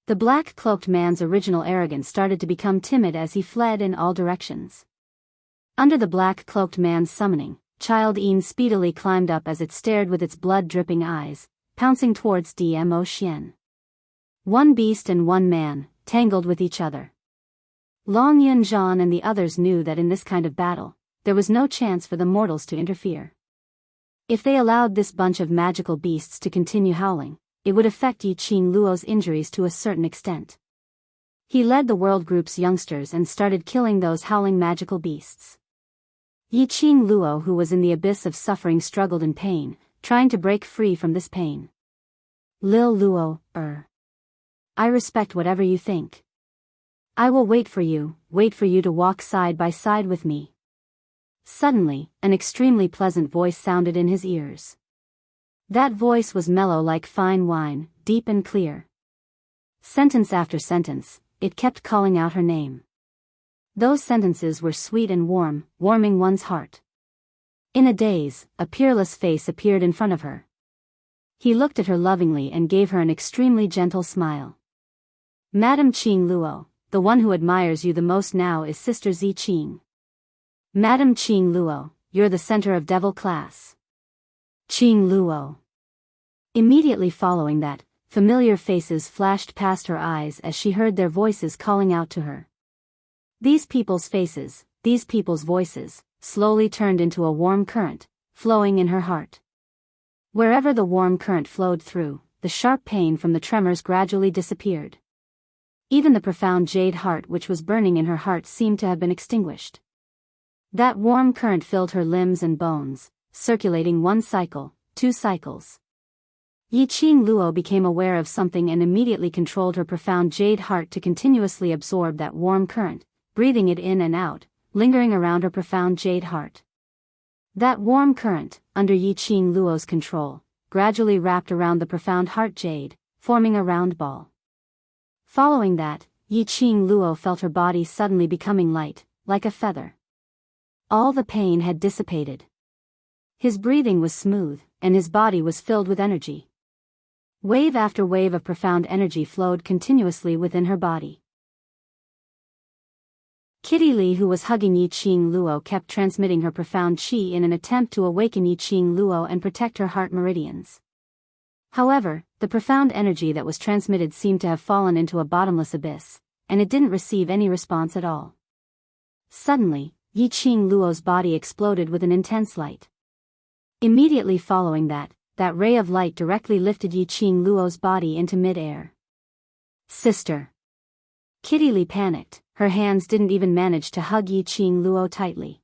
S1: The black-cloaked man's original arrogance started to become timid as he fled in all directions. Under the black-cloaked man's summoning, Child Yin speedily climbed up as it stared with its blood-dripping eyes, pouncing towards Dmo Xian. One beast and one man, tangled with each other. Long Yunzhan and the others knew that in this kind of battle, there was no chance for the mortals to interfere. If they allowed this bunch of magical beasts to continue howling, it would affect Yiqing Luo's injuries to a certain extent. He led the world group's youngsters and started killing those howling magical beasts. Yiqing Luo, who was in the abyss of suffering, struggled in pain, trying to break free from this pain. Lil Luo, I respect whatever you think. I will wait for you to walk side by side with me. Suddenly, an extremely pleasant voice sounded in his ears. That voice was mellow like fine wine, deep and clear. Sentence after sentence, it kept calling out her name. Those sentences were sweet and warm, warming one's heart. In a daze, a peerless face appeared in front of her. He looked at her lovingly and gave her an extremely gentle smile. Madam Qing Luo, the one who admires you the most now is Sister Zi Qing. Madam Qing Luo, you're the center of devil class. Qing Luo. Immediately following that, familiar faces flashed past her eyes as she heard their voices calling out to her. These people's faces, these people's voices, slowly turned into a warm current, flowing in her heart. Wherever the warm current flowed through, the sharp pain from the tremors gradually disappeared. Even the profound jade heart which was burning in her heart seemed to have been extinguished. That warm current filled her limbs and bones, circulating 1 cycle, 2 cycles. Yiqing Luo became aware of something and immediately controlled her profound jade heart to continuously absorb that warm current, breathing it in and out, lingering around her profound jade heart. That warm current, under Yi Qing Luo's control, gradually wrapped around the profound heart jade, forming a round ball. Following that, Yi Qing Luo felt her body suddenly becoming light, like a feather. All the pain had dissipated. His breathing was smooth, and his body was filled with energy. Wave after wave of profound energy flowed continuously within her body. Kitty Li, who was hugging Yi Qing Luo, kept transmitting her profound qi in an attempt to awaken Yi Qing Luo and protect her heart meridians. However, the profound energy that was transmitted seemed to have fallen into a bottomless abyss, and it didn't receive any response at all. Suddenly, Yi Qing Luo's body exploded with an intense light. Immediately following that ray of light directly lifted Yi Qing Luo's body into mid-air. Sister! Kitty Li panicked. Her hands didn't even manage to hug Yi Qing Luo tightly.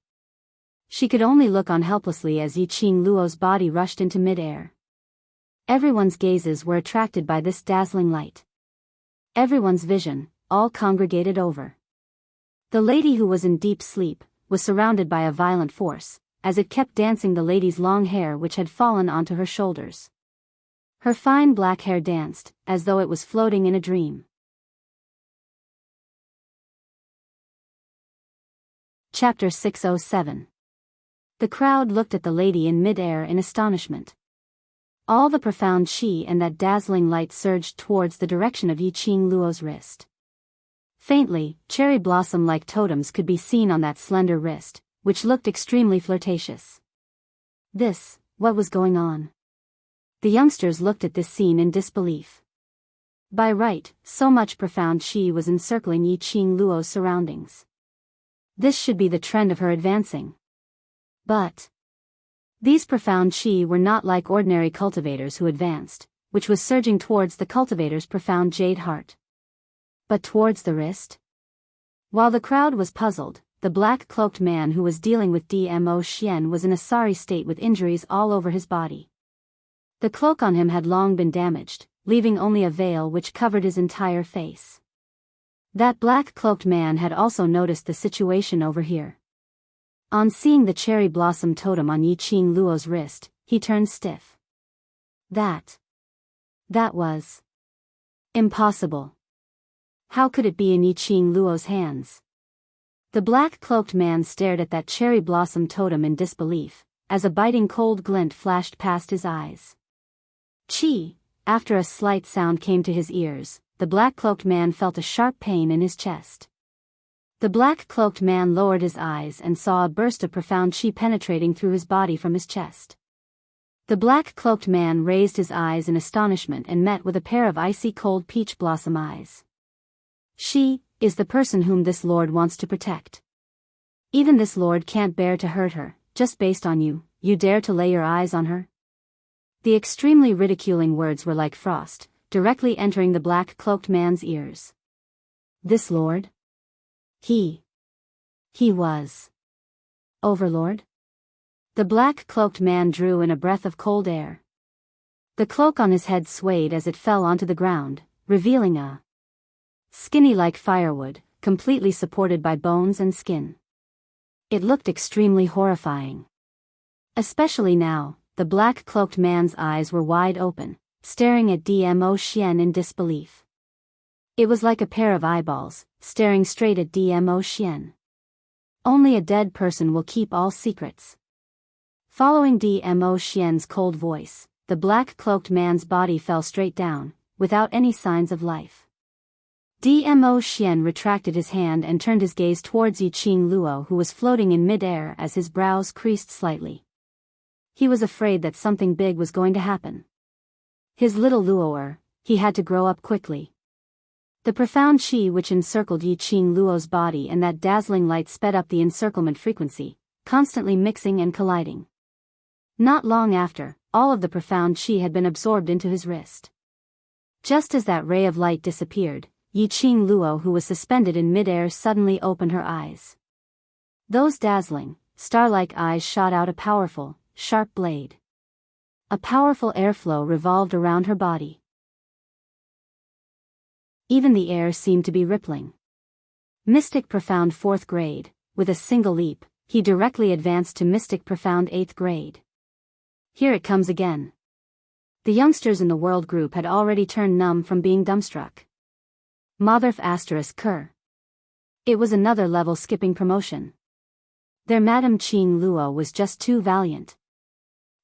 S1: She could only look on helplessly as Yi Qing Luo's body rushed into mid-air. Everyone's gazes were attracted by this dazzling light. Everyone's vision, all congregated over. The lady, who was in deep sleep, was surrounded by a violent force, as it kept dancing the lady's long hair which had fallen onto her shoulders. Her fine black hair danced, as though it was floating in a dream. Chapter 607. The crowd looked at the lady in mid-air in astonishment. All the profound qi and that dazzling light surged towards the direction of Yi Qing Luo's wrist. Faintly, cherry blossom-like totems could be seen on that slender wrist, which looked extremely flirtatious. What was going on? The youngsters looked at this scene in disbelief. By right, so much profound qi was encircling Yi Qing Luo's surroundings. This should be the trend of her advancing. But these profound qi were not like ordinary cultivators who advanced, which was surging towards the cultivator's profound jade heart, but towards the wrist. While the crowd was puzzled, the black-cloaked man who was dealing with Dmo Xian was in a sorry state with injuries all over his body. The cloak on him had long been damaged, leaving only a veil which covered his entire face. That black-cloaked man had also noticed the situation over here. On seeing the cherry blossom totem on Yi Qing Luo's wrist, he turned stiff. That was impossible. How could it be in Yi Qing Luo's hands? The black-cloaked man stared at that cherry blossom totem in disbelief, as a biting cold glint flashed past his eyes. Chi! After a slight sound came to his ears, the black-cloaked man felt a sharp pain in his chest. The black-cloaked man lowered his eyes and saw a burst of profound qi penetrating through his body from his chest. The black-cloaked man raised his eyes in astonishment and met with a pair of icy cold peach blossom eyes. She is the person whom this lord wants to protect. Even this lord can't bear to hurt her, just based on you dare to lay your eyes on her? The extremely ridiculing words were like frost, directly entering the black-cloaked man's ears. This lord? He was Overlord? The black-cloaked man drew in a breath of cold air. The cloak on his head swayed as it fell onto the ground, revealing a skinny like firewood, completely supported by bones and skin. It looked extremely horrifying. Especially now, the black-cloaked man's eyes were wide open, staring at Dmo Xian in disbelief. It was like a pair of eyeballs, staring straight at Dmo Xian. Only a dead person will keep all secrets. Following Dmo Xian's cold voice, the black-cloaked man's body fell straight down, without any signs of life. Dmo Xian retracted his hand and turned his gaze towards Yi Qing Luo, who was floating in mid-air as his brows creased slightly. He was afraid that something big was going to happen. His little Luoer, he had to grow up quickly. The profound qi which encircled Yi Qing Luo's body and that dazzling light sped up the encirclement frequency, constantly mixing and colliding. Not long after, all of the profound qi had been absorbed into his wrist. Just as that ray of light disappeared, Yi Qing Luo, who was suspended in mid-air, suddenly opened her eyes. Those dazzling, star-like eyes shot out a powerful, sharp blade. A powerful airflow revolved around her body. Even the air seemed to be rippling. Mystic profound fourth grade, with a single leap, he directly advanced to Mystic Profound 8th grade. Here it comes again. The youngsters in the world group had already turned numb from being dumbstruck. Motherf asterisk Ker. It was another level skipping promotion. Their Madame Qing Luo was just too valiant.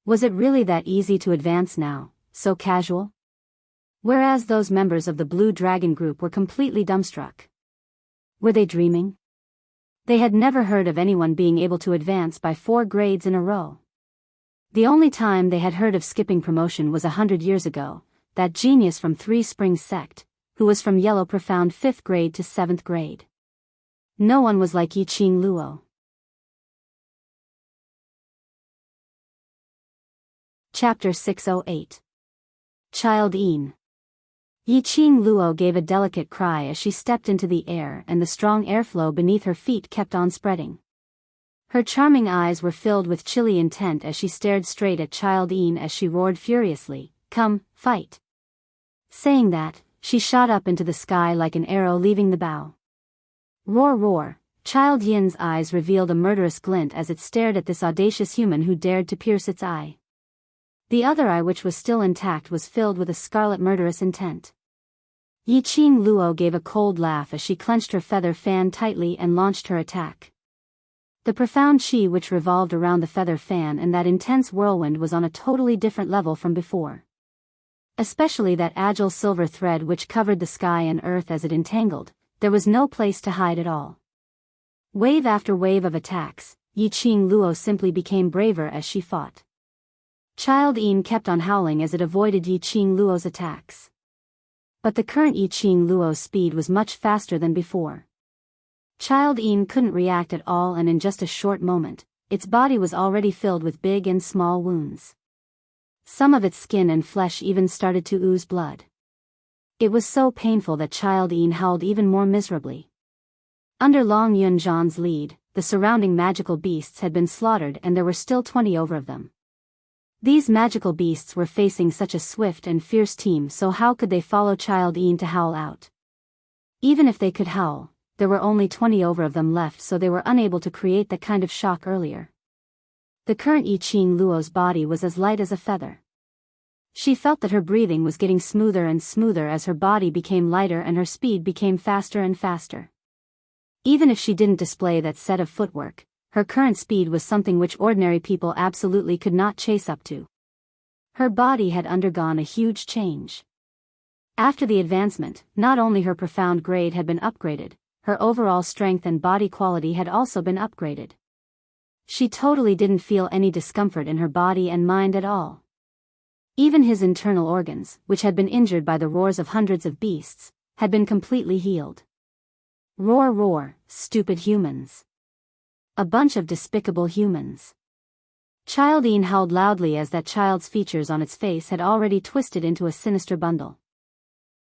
S1: Was it really that easy to advance now, so casual? Whereas those members of the Blue Dragon group were completely dumbstruck. Were they dreaming? They had never heard of anyone being able to advance by 4 grades in a row. The only time they had heard of skipping promotion was 100 years ago, that genius from Three Springs sect, who was from Yellow Profound 5th grade to 7th grade. No one was like Yi Qing Luo. Chapter 608. Child Yin. Yi Qing Luo gave a delicate cry as she stepped into the air, and the strong airflow beneath her feet kept on spreading. Her charming eyes were filled with chilly intent as she stared straight at Child Yin as she roared furiously, "Come, fight!" Saying that, she shot up into the sky like an arrow leaving the bow. Roar roar, Child Yin's eyes revealed a murderous glint as it stared at this audacious human who dared to pierce its eye. The other eye, which was still intact, was filled with a scarlet murderous intent. Yi Qing Luo gave a cold laugh as she clenched her feather fan tightly and launched her attack. The profound chi which revolved around the feather fan and that intense whirlwind was on a totally different level from before. Especially that agile silver thread which covered the sky and earth as it entangled, there was no place to hide at all. Wave after wave of attacks, Yi Qing Luo simply became braver as she fought. Child Yin kept on howling as it avoided Yi Qing Luo's attacks. But the current Yi Qing Luo's speed was much faster than before. Child Yin couldn't react at all, and in just a short moment, its body was already filled with big and small wounds. Some of its skin and flesh even started to ooze blood. It was so painful that Child Yin howled even more miserably. Under Long Yunzhan's lead, the surrounding magical beasts had been slaughtered, and there were still 20 over of them. These magical beasts were facing such a swift and fierce team, so how could they follow Child Yin to howl out? Even if they could howl, there were only 20 over of them left, so they were unable to create that kind of shock earlier. The current Yi Qing Luo's body was as light as a feather. She felt that her breathing was getting smoother and smoother as her body became lighter and her speed became faster and faster. Even if she didn't display that set of footwork, her current speed was something which ordinary people absolutely could not chase up to. Her body had undergone a huge change. After the advancement, not only her profound grade had been upgraded, her overall strength and body quality had also been upgraded. She totally didn't feel any discomfort in her body and mind at all. Even his internal organs, which had been injured by the roars of hundreds of beasts, had been completely healed. Roar roar, stupid humans. A bunch of despicable humans. Child Yin howled loudly as that child's features on its face had already twisted into a sinister bundle.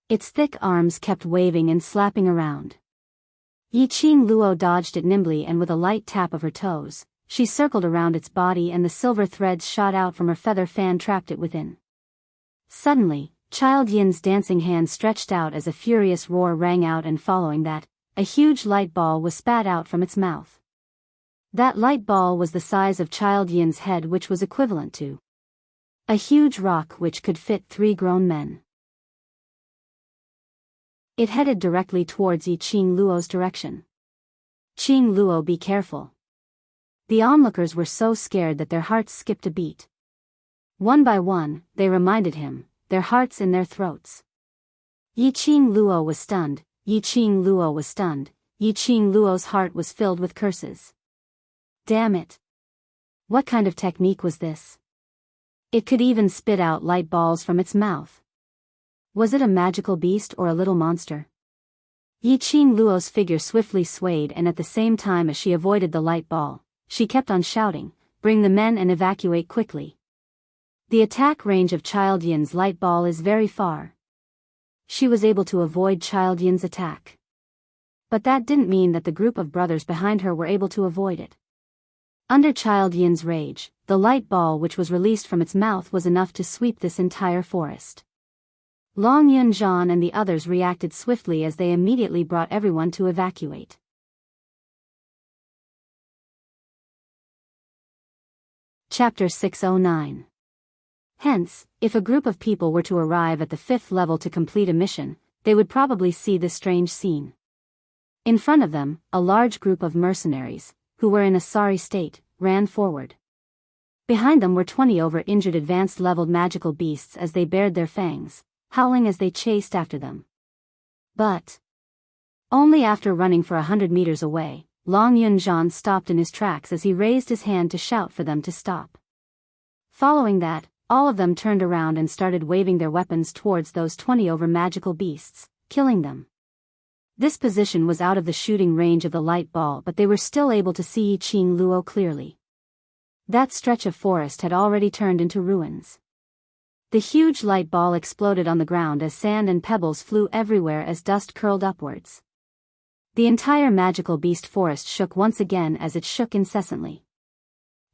S1: Its thick arms kept waving and slapping around. Yi Qing Luo dodged it nimbly, and with a light tap of her toes, she circled around its body and the silver threads shot out from her feather fan trapped it within. Suddenly, Child Yin's dancing hand stretched out as a furious roar rang out, and following that, a huge light ball was spat out from its mouth. That light ball was the size of Child Yin's head, which was equivalent to a huge rock which could fit 3 grown men. It headed directly towards Yi Qing Luo's direction. "Qing Luo, be careful." The onlookers were so scared that their hearts skipped a beat. One by one, they reminded him, their hearts in their throats. Yi Qing Luo was stunned, Yi Qing Luo was stunned, Yi Qing Luo's heart was filled with curses. Damn it! What kind of technique was this? It could even spit out light balls from its mouth. Was it a magical beast or a little monster? Yi Qing Luo's figure swiftly swayed, and at the same time as she avoided the light ball, she kept on shouting, "Bring the men and evacuate quickly." The attack range of Child Yin's light ball is very far. She was able to avoid Child Yin's attack. But that didn't mean that the group of brothers behind her were able to avoid it. Under Child Yin's rage, the light ball which was released from its mouth was enough to sweep this entire forest. Long Yunzhan and the others reacted swiftly as they immediately brought everyone to evacuate. Chapter 609. Hence, if a group of people were to arrive at the 5th level to complete a mission, they would probably see this strange scene. In front of them, a large group of mercenaries, who were in a sorry state, ran forward. Behind them were 20 over-injured advanced-leveled magical beasts as they bared their fangs, howling as they chased after them. But only after running for 100 meters away, Long Yunjian stopped in his tracks as he raised his hand to shout for them to stop. Following that, all of them turned around and started waving their weapons towards those 20 over-magical beasts, killing them. This position was out of the shooting range of the light ball, but they were still able to see Yiqing Luo clearly. That stretch of forest had already turned into ruins. The huge light ball exploded on the ground as sand and pebbles flew everywhere as dust curled upwards. The entire magical beast forest shook once again as it shook incessantly.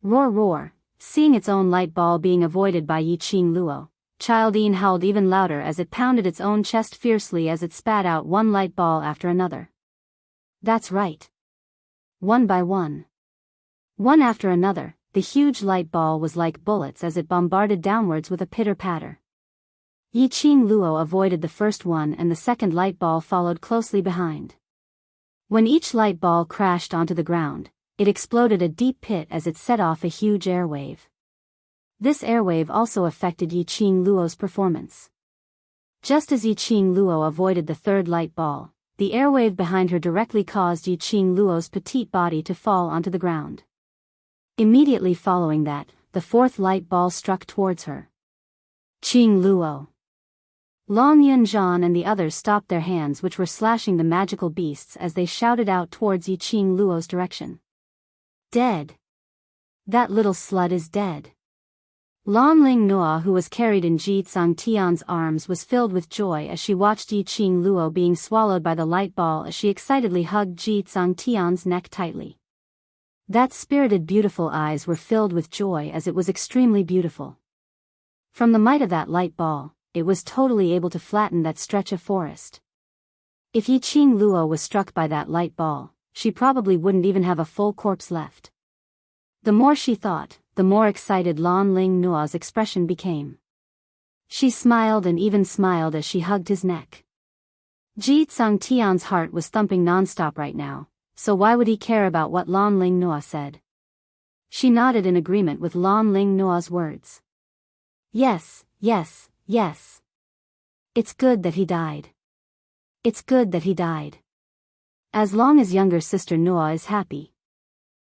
S1: Roar roar, seeing its own light ball being avoided by Yiqing Luo, Childine howled even louder as it pounded its own chest fiercely as it spat out one light ball after another. That's right. One by one. One after another, the huge light ball was like bullets as it bombarded downwards with a pitter-patter. Yiqing Luo avoided the first one and the second light ball followed closely behind. When each light ball crashed onto the ground, it exploded a deep pit as it set off a huge airwave. This airwave also affected Yiqing Luo's performance. Just as Yiqing Luo avoided the third light ball, the airwave behind her directly caused Yiqing Luo's petite body to fall onto the ground. Immediately following that, the fourth light ball struck towards her. Yiqing Luo. Long Yunjian and the others stopped their hands which were slashing the magical beasts as they shouted out towards Yiqing Luo's direction. Dead. That little slut is dead. Lan Ling Nua, who was carried in Ji Tsangtian's arms, was filled with joy as she watched Yiqing Luo being swallowed by the light ball as she excitedly hugged Ji Tsangtian's neck tightly. That spirited beautiful eyes were filled with joy as it was extremely beautiful. From the might of that light ball, it was totally able to flatten that stretch of forest. If Yiqing Luo was struck by that light ball, she probably wouldn't even have a full corpse left. The more she thought, the more excited Lan Ling Nua's expression became. She smiled and even smiled as she hugged his neck. Ji Tsangtian's heart was thumping non-stop right now, so why would he care about what Lan Ling Nua said? She nodded in agreement with Lan Ling Nua's words. Yes, yes. Yes. It's good that he died. It's good that he died. As long as younger sister Nua is happy.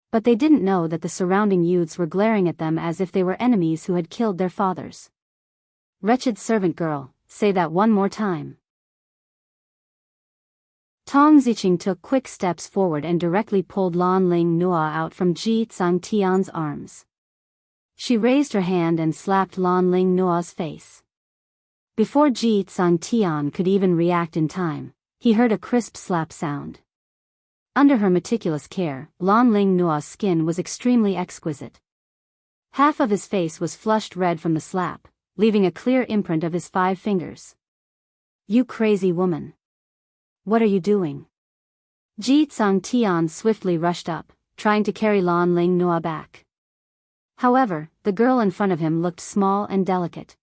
S1: But they didn't know that the surrounding youths were glaring at them as if they were enemies who had killed their fathers. Wretched servant girl, say that one more time. Tong Ziqing took quick steps forward and directly pulled Lan Ling Nua out from Ji Tsangtian's arms. She raised her hand and slapped Lan Ling Nua's face. Before Ji Tsangtian could even react in time, he heard a crisp slap sound. Under her meticulous care, Lan Ling Nua's skin was extremely exquisite. Half of his face was flushed red from the slap, leaving a clear imprint of his 5 fingers. You crazy woman. What are you doing? Ji Tsangtian swiftly rushed up, trying to carry Lan Ling Nua back. However, the girl in front of him looked small and delicate.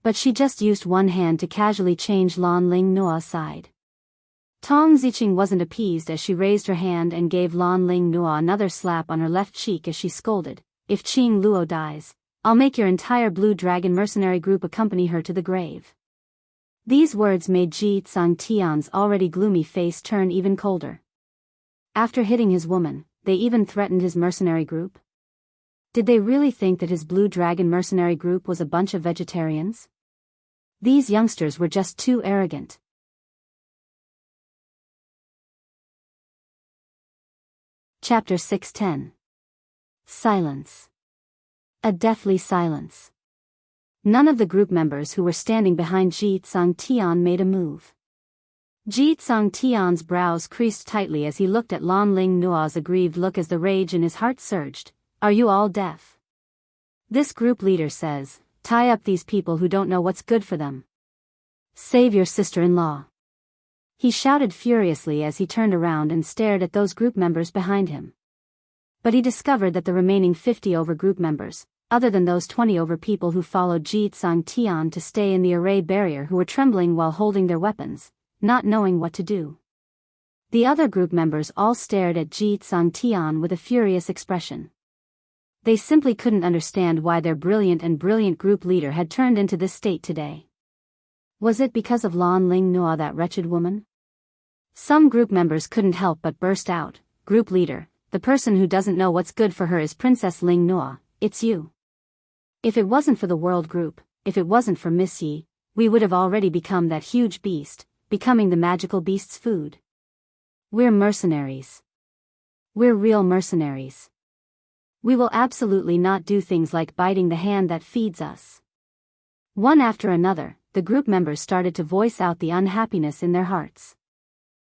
S1: But she just used one hand to casually change Lan Ling Nua's side. Tong Ziqing wasn't appeased as she raised her hand and gave Lan Ling Nua another slap on her left cheek as she scolded, If Yiqing Luo dies, I'll make your entire Blue Dragon mercenary group accompany her to the grave. These words made Ji Tsangtian's already gloomy face turn even colder. After hitting his woman, they even threatened his mercenary group? Did they really think that his Blue Dragon mercenary group was a bunch of vegetarians? These youngsters were just too arrogant. Chapter 610. Silence. A deathly silence. None of the group members who were standing behind Ji Tsangtian made a move. Ji Tsangtian's brows creased tightly as he looked at Lan Ling Nua's aggrieved look as the rage in his heart surged. Are you all deaf? This group leader says, tie up these people who don't know what's good for them. Save your sister-in-law. He shouted furiously as he turned around and stared at those group members behind him. But he discovered that the remaining 50 over group members, other than those 20 over people who followed Ji Tsang Tian to stay in the array barrier, who were trembling while holding their weapons, not knowing what to do. The other group members all stared at Ji Tsang Tian with a furious expression. They simply couldn't understand why their brilliant group leader had turned into this state today. Was it because of Lan Ling Noa, that wretched woman? Some group members couldn't help but burst out, "Group leader, the person who doesn't know what's good for her is Princess Ling Noa, it's you. If it wasn't for the world group, if it wasn't for Miss Yi, we would have already become that huge beast, becoming the magical beast's food. We're mercenaries. We're real mercenaries. We will absolutely not do things like biting the hand that feeds us." One after another, the group members started to voice out the unhappiness in their hearts.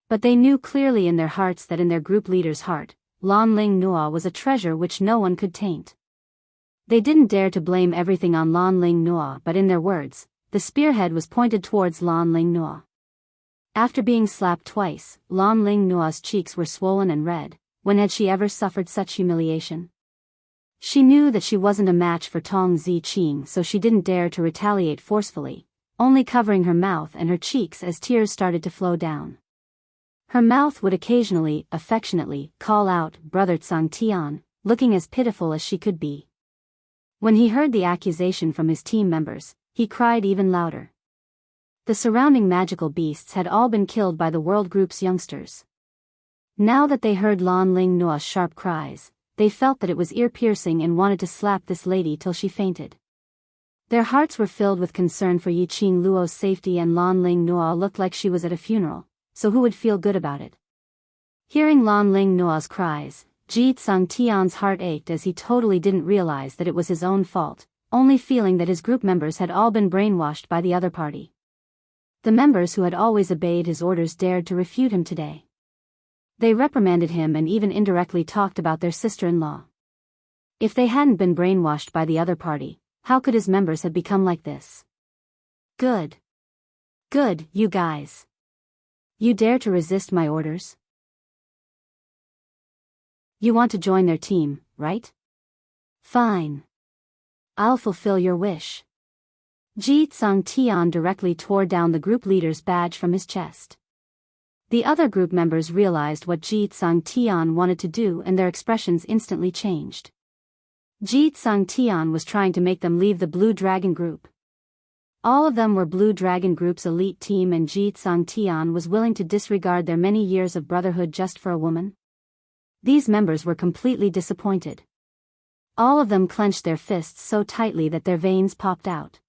S1: But they knew clearly in their hearts that in their group leader's heart, Lan Ling Noa was a treasure which no one could taint. They didn't dare to blame everything on Lan Ling Noa, but in their words, the spearhead was pointed towards Lan Ling Noa. After being slapped twice, Lan Ling Noa's cheeks were swollen and red. When had she ever suffered such humiliation? She knew that she wasn't a match for Tong Ziqing, so she didn't dare to retaliate forcefully, only covering her mouth and her cheeks as tears started to flow down. Her mouth would occasionally, affectionately, call out, "Brother Tsang Tian," looking as pitiful as she could be. When he heard the accusation from his team members, he cried even louder. The surrounding magical beasts had all been killed by the World Group's youngsters. Now that they heard Lan Ling Noa's sharp cries, they felt that it was ear-piercing and wanted to slap this lady till she fainted. Their hearts were filled with concern for Yi Qing Luo's safety, and Lan Ling Noa looked like she was at a funeral, so who would feel good about it? Hearing Lan Ling Noa's cries, Ji Tsang Tian's heart ached as he totally didn't realize that it was his own fault, only feeling that his group members had all been brainwashed by the other party. The members who had always obeyed his orders dared to refute him today. They reprimanded him and even indirectly talked about their sister-in-law. If they hadn't been brainwashed by the other party, how could his members have become like this? Good. Good, you guys. You dare to resist my orders? You want to join their team, right? Fine. I'll fulfill your wish. Ji Tsang Tian directly tore down the group leader's badge from his chest. The other group members realized what Ji Tsang Tian wanted to do, and their expressions instantly changed. Ji Tsang Tian was trying to make them leave the Blue Dragon group. All of them were Blue Dragon group's elite team, and Ji Tsang Tian was willing to disregard their many years of brotherhood just for a woman? These members were completely disappointed. All of them clenched their fists so tightly that their veins popped out.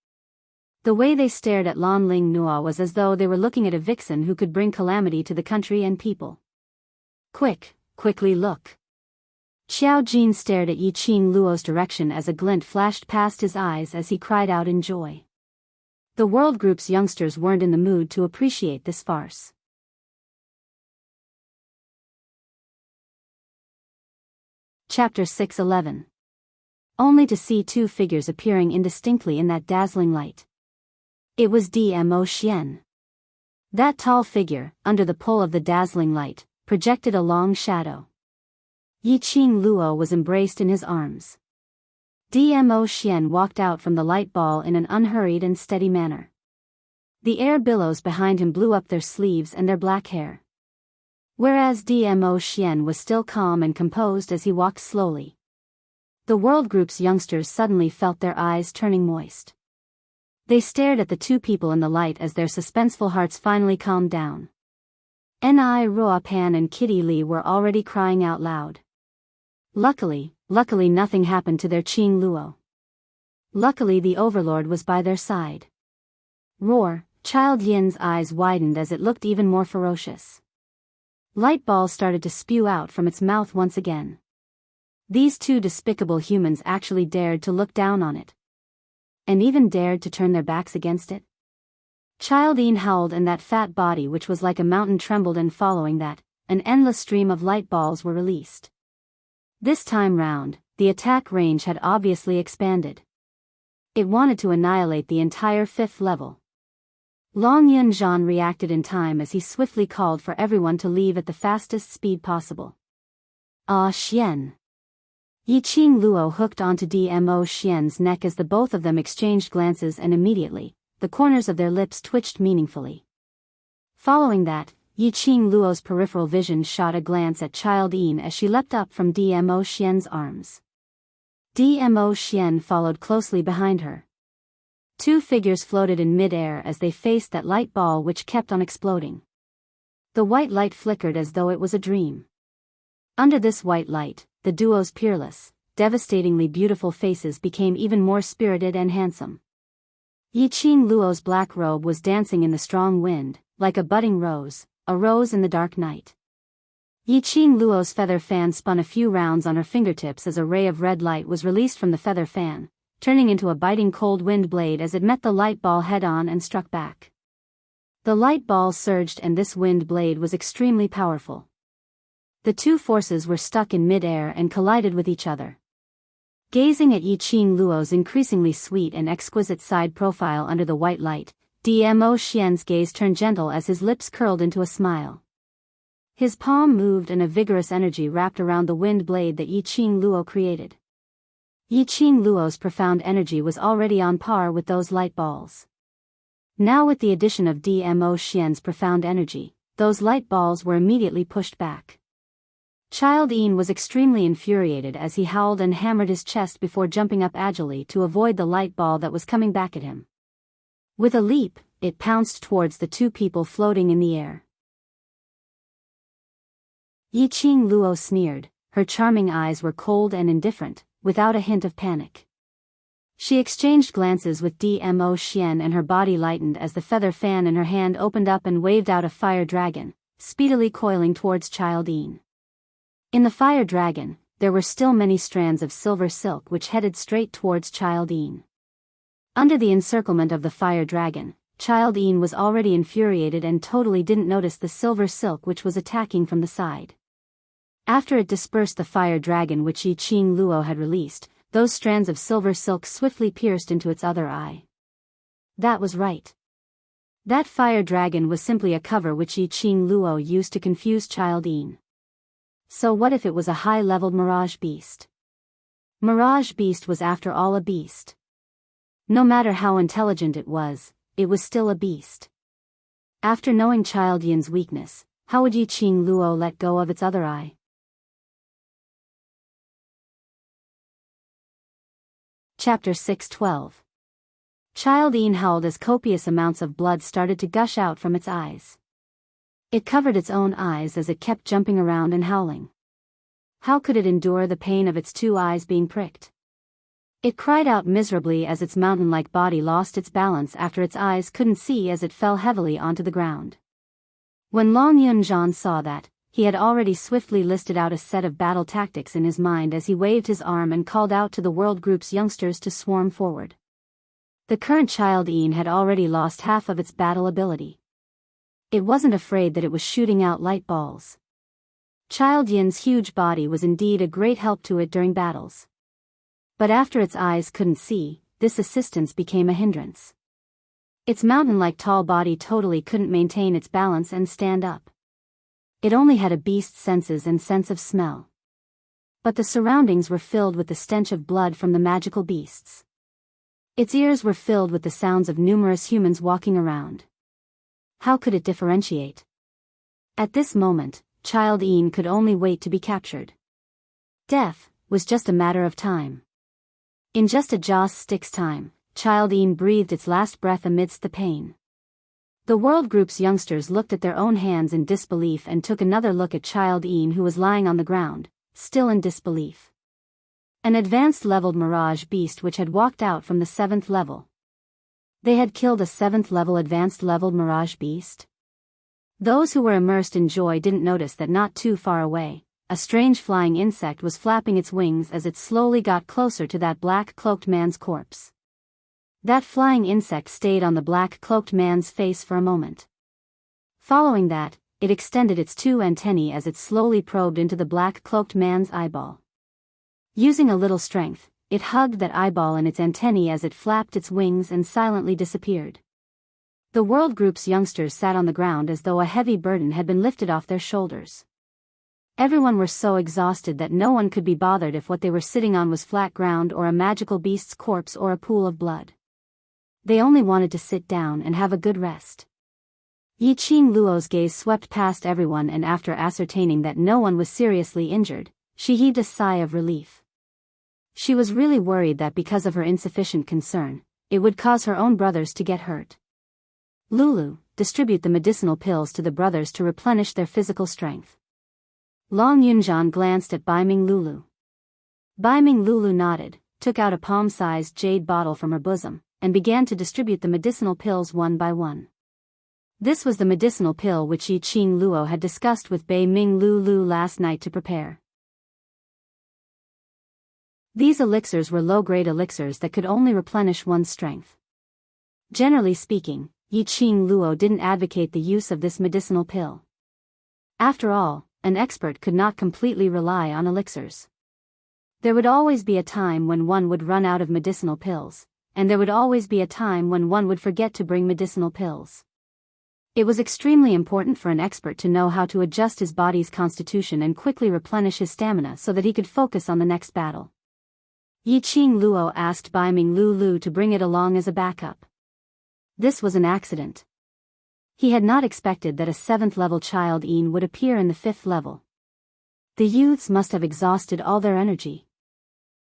S1: The way they stared at Lan Ling Noa was as though they were looking at a vixen who could bring calamity to the country and people. Quickly look. Xiao Jin stared at Yi Qing Luo's direction as a glint flashed past his eyes as he cried out in joy. The World Group's youngsters weren't in the mood to appreciate this farce. Chapter 6:11. Only to see two figures appearing indistinctly in that dazzling light. It was Dmo Xian. That tall figure, under the pull of the dazzling light, projected a long shadow. Yi Qing Luo was embraced in his arms. Dmo Xian walked out from the light ball in an unhurried and steady manner. The air billows behind him blew up their sleeves and their black hair. Whereas Dmo Xian was still calm and composed as he walked slowly. The World Group's youngsters suddenly felt their eyes turning moist. They stared at the two people in the light as their suspenseful hearts finally calmed down. Ni Ruopan and Kitty Li were already crying out loud. Luckily nothing happened to their Qing Luo. Luckily the Overlord was by their side. Roar, Child Yin's eyes widened as it looked even more ferocious. Light balls started to spew out from its mouth once again. These two despicable humans actually dared to look down on it. And even dared to turn their backs against it. Child Yin howled, and that fat body which was like a mountain trembled, and following that, an endless stream of light balls were released. This time round, the attack range had obviously expanded. It wanted to annihilate the entire 5th level. Long Yunzhan reacted in time as he swiftly called for everyone to leave at the fastest speed possible. Ah, Xian. Yiqing Luo hooked onto Dmo Xian's neck as the both of them exchanged glances, and immediately, the corners of their lips twitched meaningfully. Following that, Yiqing Luo's peripheral vision shot a glance at Child Yin as she leapt up from Dmo Xian's arms. Dmo Xian followed closely behind her. Two figures floated in mid-air as they faced that light ball which kept on exploding. The white light flickered as though it was a dream. Under this white light, the duo's peerless, devastatingly beautiful faces became even more spirited and handsome. Yiqing Luo's black robe was dancing in the strong wind, like a budding rose, a rose in the dark night. Yiqing Luo's feather fan spun a few rounds on her fingertips as a ray of red light was released from the feather fan, turning into a biting cold wind blade as it met the light ball head-on and struck back. The light ball surged and this wind blade was extremely powerful. The two forces were stuck in mid-air and collided with each other. Gazing at Yiqing Luo's increasingly sweet and exquisite side profile under the white light, Dmo Xian's gaze turned gentle as his lips curled into a smile. His palm moved and a vigorous energy wrapped around the wind blade that Yiqing Luo created. Yiqing Luo's profound energy was already on par with those light balls. Now with the addition of Dmo Xian's profound energy, those light balls were immediately pushed back. Child Yin was extremely infuriated as he howled and hammered his chest before jumping up agilely to avoid the light ball that was coming back at him. With a leap, it pounced towards the two people floating in the air. Yiqing Luo sneered, her charming eyes were cold and indifferent, without a hint of panic. She exchanged glances with Dmo Xian and her body lightened as the feather fan in her hand opened up and waved out a fire dragon, speedily coiling towards Child Yin. In the fire dragon, there were still many strands of silver silk which headed straight towards Child Yin. Under the encirclement of the fire dragon, Child Yin was already infuriated and totally didn't notice the silver silk which was attacking from the side. After it dispersed the fire dragon which Yiqing Luo had released, those strands of silver silk swiftly pierced into its other eye. That was right. That fire dragon was simply a cover which Yiqing Luo used to confuse Child Yin. So what if it was a high-leveled mirage beast? Mirage beast was after all a beast. No matter how intelligent it was still a beast. After knowing Child Yin's weakness, how would Yiqing Luo let go of its other eye? Chapter 6:12. Child Yin howled as copious amounts of blood started to gush out from its eyes. It covered its own eyes as it kept jumping around and howling. How could it endure the pain of its two eyes being pricked? It cried out miserably as its mountain-like body lost its balance after its eyes couldn't see as it fell heavily onto the ground. When Long Yunzhan saw that, he had already swiftly listed out a set of battle tactics in his mind as he waved his arm and called out to the World Group's youngsters to swarm forward. The current Child Yin had already lost half of its battle ability. It wasn't afraid that it was shooting out light balls. Child Yin's huge body was indeed a great help to it during battles. But after its eyes couldn't see, this assistance became a hindrance. Its mountain-like tall body totally couldn't maintain its balance and stand up. It only had a beast's senses and sense of smell. But the surroundings were filled with the stench of blood from the magical beasts. Its ears were filled with the sounds of numerous humans walking around. How could it differentiate? At this moment, Child Yin could only wait to be captured. Death was just a matter of time. In just a joss stick's time, Child Yin breathed its last breath amidst the pain. The World Group's youngsters looked at their own hands in disbelief and took another look at Child Yin, who was lying on the ground, still in disbelief. An advanced leveled mirage beast which had walked out from the 7th level. They had killed a 7th level advanced leveled mirage beast? Those who were immersed in joy didn't notice that not too far away, a strange flying insect was flapping its wings as it slowly got closer to that black-cloaked man's corpse. That flying insect stayed on the black-cloaked man's face for a moment. Following that, it extended its two antennae as it slowly probed into the black-cloaked man's eyeball. Using a little strength, it hugged that eyeball in its antennae as it flapped its wings and silently disappeared. The World Group's youngsters sat on the ground as though a heavy burden had been lifted off their shoulders. Everyone were so exhausted that no one could be bothered if what they were sitting on was flat ground or a magical beast's corpse or a pool of blood. They only wanted to sit down and have a good rest. Yiqing Luo's gaze swept past everyone, and after ascertaining that no one was seriously injured, she heaved a sigh of relief. She was really worried that because of her insufficient concern, it would cause her own brothers to get hurt. Lulu, distribute the medicinal pills to the brothers to replenish their physical strength. Long Yunjian glanced at Baiming Lulu. Baiming Lulu nodded, took out a palm-sized jade bottle from her bosom, and began to distribute the medicinal pills one by one. This was the medicinal pill which Yiqing Luo had discussed with Bei Ming Lulu last night to prepare. These elixirs were low-grade elixirs that could only replenish one's strength. Generally speaking, Yiqing Luo didn't advocate the use of this medicinal pill. After all, an expert could not completely rely on elixirs. There would always be a time when one would run out of medicinal pills, and there would always be a time when one would forget to bring medicinal pills. It was extremely important for an expert to know how to adjust his body's constitution and quickly replenish his stamina so that he could focus on the next battle. Yiqing Luo asked Baiming Lulu to bring it along as a backup. This was an accident. He had not expected that a 7th-level child Yin would appear in the 5th level. The youths must have exhausted all their energy.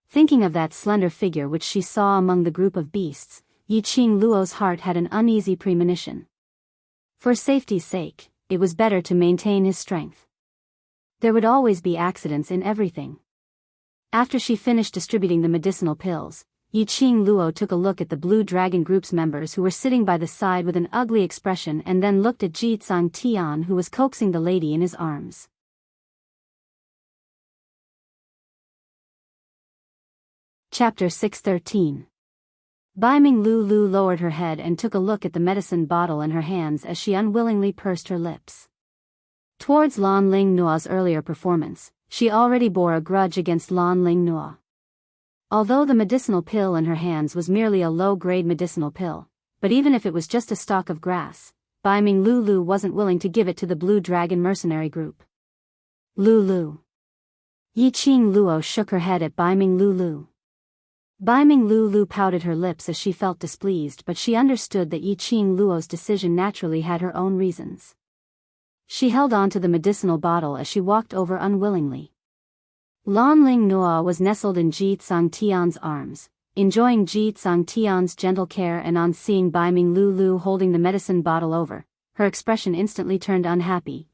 S1: Thinking of that slender figure which she saw among the group of beasts, Yiqing Luo's heart had an uneasy premonition. For safety's sake, it was better to maintain his strength. There would always be accidents in everything. After she finished distributing the medicinal pills, Yiqing Luo took a look at the Blue Dragon Group's members who were sitting by the side with an ugly expression, and then looked at Jitsang Tian, who was coaxing the lady in his arms. Chapter 613. Baiming Lulu lowered her head and took a look at the medicine bottle in her hands as she unwillingly pursed her lips. Towards Lan Ling Nua's earlier performance, she already bore a grudge against Lan Ling Nua. Although the medicinal pill in her hands was merely a low-grade medicinal pill, but even if it was just a stalk of grass, Baiming Lulu wasn't willing to give it to the Blue Dragon mercenary group. Lulu. Yiqing Luo shook her head at Baiming Lulu. Baiming Lulu pouted her lips as she felt displeased, but she understood that Yiqing Luo's decision naturally had her own reasons. She held on to the medicinal bottle as she walked over unwillingly. Lan Ling Nua was nestled in Jitsang Tian's arms, enjoying Jitsang Tian's gentle care, and on seeing Baiming Lulu holding the medicine bottle over, her expression instantly turned unhappy.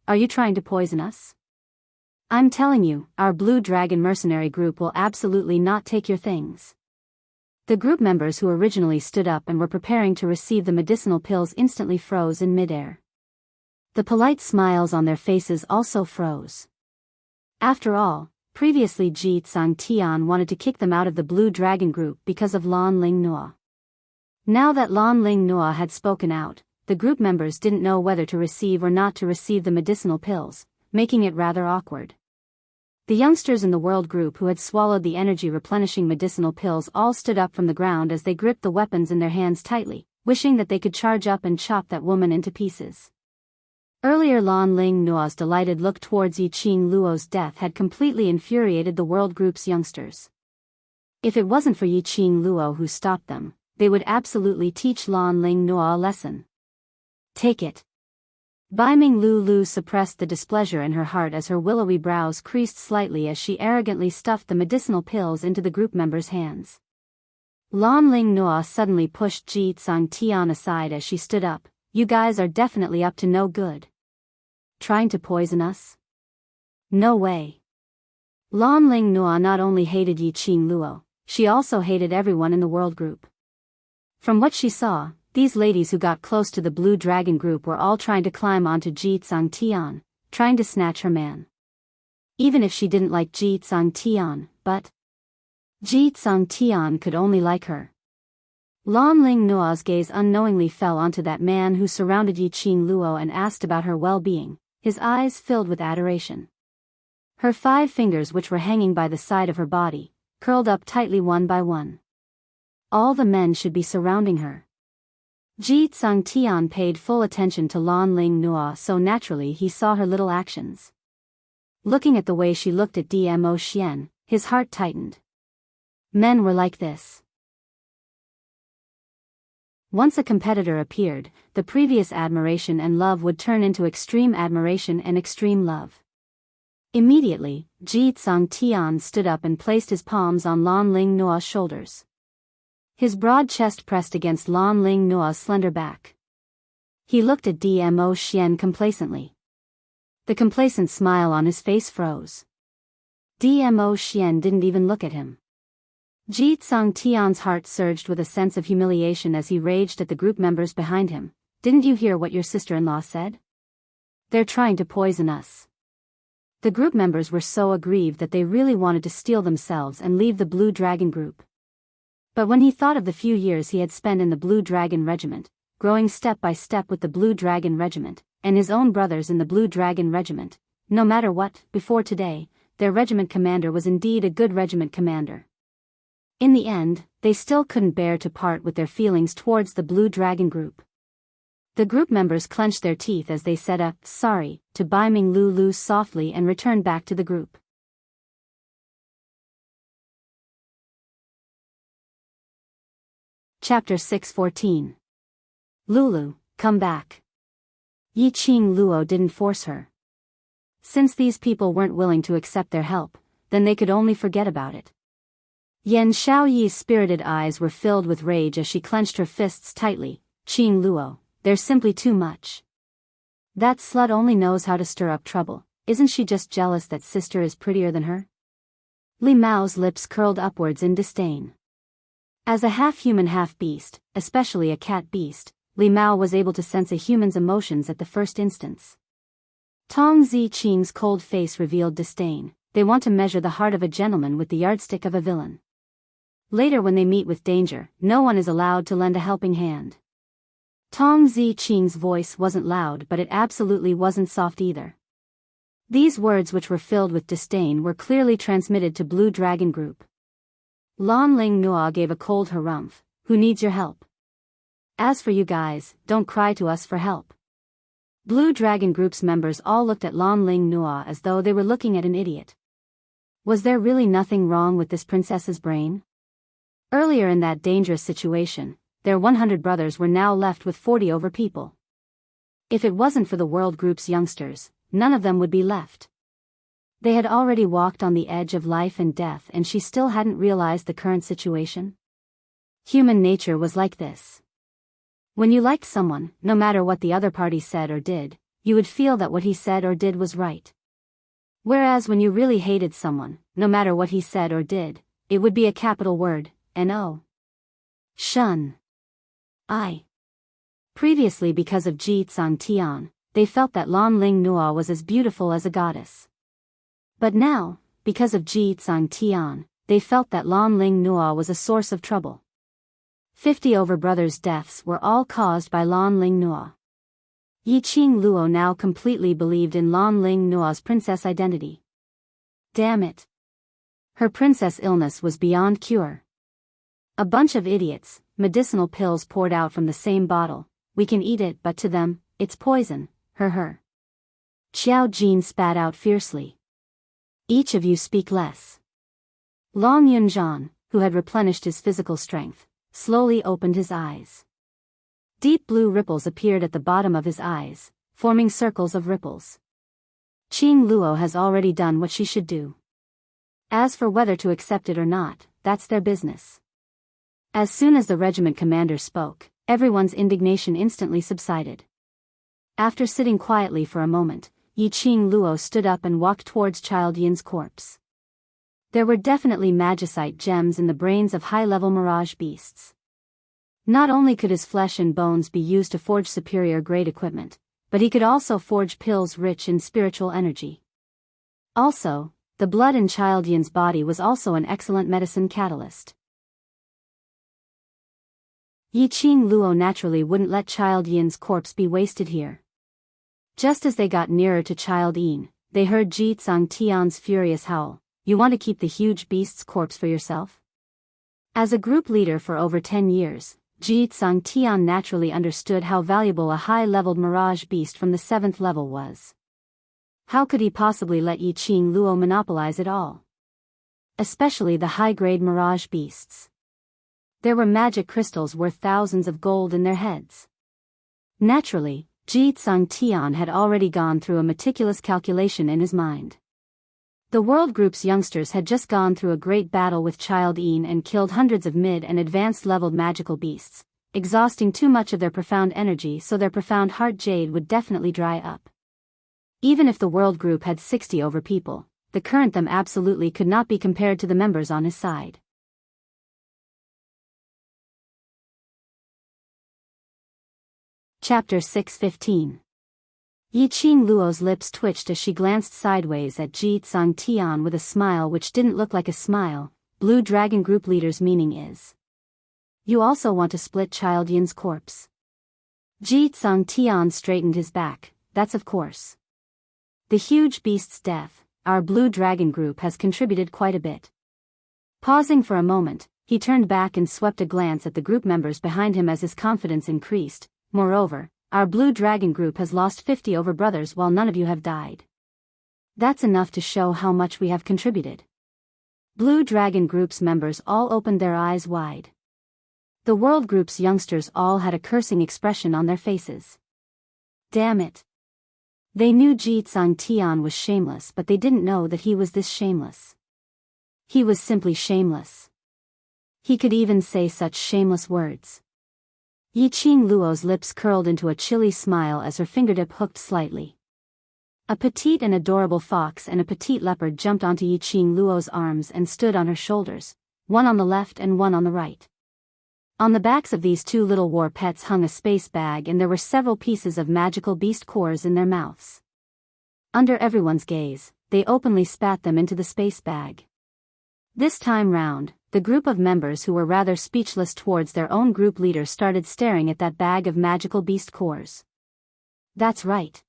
S1: Are you trying to poison us? I'm telling you, our Blue Dragon mercenary group will absolutely not take your things. The group members who originally stood up and were preparing to receive the medicinal pills instantly froze in midair. The polite smiles on their faces also froze. After all, previously Jitsang Tian wanted to kick them out of the Blue Dragon group because of Lan Ling Nua. Now that Lan Ling Nua had spoken out, the group members didn't know whether to receive or not to receive the medicinal pills, making it rather awkward. The youngsters in the world group who had swallowed the energy-replenishing medicinal pills all stood up from the ground as they gripped the weapons in their hands tightly, wishing that they could charge up and chop that woman into pieces. Earlier Lan Ling Nua's delighted look towards Yiqing Luo's death had completely infuriated the world group's youngsters. If it wasn't for Yiqing Luo who stopped them, they would absolutely teach Lan Ling Nua a lesson. Take it. Baiming Lulu suppressed the displeasure in her heart as her willowy brows creased slightly as she arrogantly stuffed the medicinal pills into the group members' hands. Lan Ling Nua suddenly pushed Jitsang Tian aside as she stood up. You guys are definitely up to no good. Trying to poison us? No way. Lan Ling Nua not only hated Yiqing Luo, she also hated everyone in the world group. From what she saw, these ladies who got close to the Blue Dragon group were all trying to climb onto Jitsang Tian, trying to snatch her man. Even if she didn't like Jitsang Tian, but Jitsang Tian could only like her. Lan Ling Nua's gaze unknowingly fell onto that man who surrounded Yiqing Luo and asked about her well-being, his eyes filled with adoration. Her 5 fingers, which were hanging by the side of her body, curled up tightly one by one. All the men should be surrounding her. Jitsang Tian paid full attention to Lan Ling Nua, so naturally he saw her little actions. Looking at the way she looked at Dmo Xian, his heart tightened. Men were like this. Once a competitor appeared, the previous admiration and love would turn into extreme admiration and extreme love. Immediately, Ji Tsang Tian stood up and placed his palms on Lan Ling Nua's shoulders. His broad chest pressed against Lan Ling Nua's slender back. He looked at Dmo Xian complacently. The complacent smile on his face froze. Dmo Xian didn't even look at him. Ji Tsang Tian's heart surged with a sense of humiliation as he raged at the group members behind him. Didn't you hear what your sister-in-law said? They're trying to poison us. The group members were so aggrieved that they really wanted to steel themselves and leave the Blue Dragon group. But when he thought of the few years he had spent in the Blue Dragon Regiment, growing step by step with the Blue Dragon Regiment, and his own brothers in the Blue Dragon Regiment, no matter what, before today, their regiment commander was indeed a good regiment commander. In the end, they still couldn't bear to part with their feelings towards the Blue Dragon group. The group members clenched their teeth as they said sorry to Bai Ming Lu softly and returned back to the group. Chapter 6:14. Lulu, come back. Yi Qing Luo didn't force her. Since these people weren't willing to accept their help, then they could only forget about it. Yan Xiaoyi's spirited eyes were filled with rage as she clenched her fists tightly. Qing Luo, there's simply too much. That slut only knows how to stir up trouble. Isn't she just jealous that sister is prettier than her? Li Mao's lips curled upwards in disdain. As a half-human half-beast, especially a cat beast, Li Mao was able to sense a human's emotions at the first instance. Tong Ziqing's cold face revealed disdain. They want to measure the heart of a gentleman with the yardstick of a villain. Later when they meet with danger, no one is allowed to lend a helping hand. Tong Ziqing's voice wasn't loud, but it absolutely wasn't soft either. These words, which were filled with disdain, were clearly transmitted to Blue Dragon Group. Lan Ling Nua gave a cold harumph. Who needs your help? As for you guys, don't cry to us for help. Blue Dragon Group's members all looked at Lan Ling Nua as though they were looking at an idiot. Was there really nothing wrong with this princess's brain? Earlier in that dangerous situation, their 100 brothers were now left with 40 over people. If it wasn't for the World Group's youngsters, none of them would be left. They had already walked on the edge of life and death, and she still hadn't realized the current situation. Human nature was like this. When you liked someone, no matter what the other party said or did, you would feel that what he said or did was right. Whereas when you really hated someone, no matter what he said or did, it would be a capital word, no. Shun. Previously, because of Ji Tsang Tian, they felt that Lan Ling Nua was as beautiful as a goddess. But now, because of Ji Tsang Tian, they felt that Lan Ling Nua was a source of trouble. 50 over brothers' deaths were all caused by Lan Ling Nua. Yi Qing Luo now completely believed in Lan Ling Nua's princess identity. Damn it. Her princess illness was beyond cure. A bunch of idiots, medicinal pills poured out from the same bottle. We can eat it, but to them, it's poison, her. Qiao Jin spat out fiercely. Each of you speak less. Long Yunzhan, who had replenished his physical strength, slowly opened his eyes. Deep blue ripples appeared at the bottom of his eyes, forming circles of ripples. Qing Luo has already done what she should do. As for whether to accept it or not, that's their business. As soon as the regiment commander spoke, everyone's indignation instantly subsided. After sitting quietly for a moment, Yi Qing Luo stood up and walked towards Child Yin's corpse. There were definitely magicite gems in the brains of high-level mirage beasts. Not only could his flesh and bones be used to forge superior-grade equipment, but he could also forge pills rich in spiritual energy. Also, the blood in Child Yin's body was also an excellent medicine catalyst. Yi Qing Luo naturally wouldn't let Child Yin's corpse be wasted here. Just as they got nearer to Child Yin, they heard Ji Tsang Tian's furious howl. You want to keep the huge beast's corpse for yourself? As a group leader for over 10 years, Ji Tsang Tian naturally understood how valuable a high-leveled mirage beast from the 7th level was. How could he possibly let Yi Qing Luo monopolize it all? Especially the high-grade mirage beasts. There were magic crystals worth thousands of gold in their heads. Naturally, Ji Tian had already gone through a meticulous calculation in his mind. The World Group's youngsters had just gone through a great battle with Child Een and killed hundreds of mid- and advanced-leveled magical beasts, exhausting too much of their profound energy, so their profound heart jade would definitely dry up. Even if the World Group had 60 over people, the current them absolutely could not be compared to the members on his side. Chapter 6:15. Yi Qing Luo's lips twitched as she glanced sideways at Ji Tian with a smile which didn't look like a smile. Blue Dragon Group leader's meaning is: you also want to split Child Yin's corpse? Ji Tian straightened his back. That's of course. The huge beast's death, our Blue Dragon Group has contributed quite a bit. Pausing for a moment, he turned back and swept a glance at the group members behind him as his confidence increased. Moreover, our Blue Dragon Group has lost 50 over brothers while none of you have died. That's enough to show how much we have contributed. Blue Dragon Group's members all opened their eyes wide. The World Group's youngsters all had a cursing expression on their faces. Damn it. They knew Ji Tian was shameless, but they didn't know that he was this shameless. He was simply shameless. He could even say such shameless words. Yi Qing Luo's lips curled into a chilly smile as her fingertip hooked slightly. A petite and adorable fox and a petite leopard jumped onto Yi Qing Luo's arms and stood on her shoulders, one on the left and one on the right. On the backs of these two little war pets hung a space bag, and there were several pieces of magical beast cores in their mouths. Under everyone's gaze, they openly spat them into the space bag. This time round, the group of members who were rather speechless towards their own group leader started staring at that bag of magical beast cores. That's right.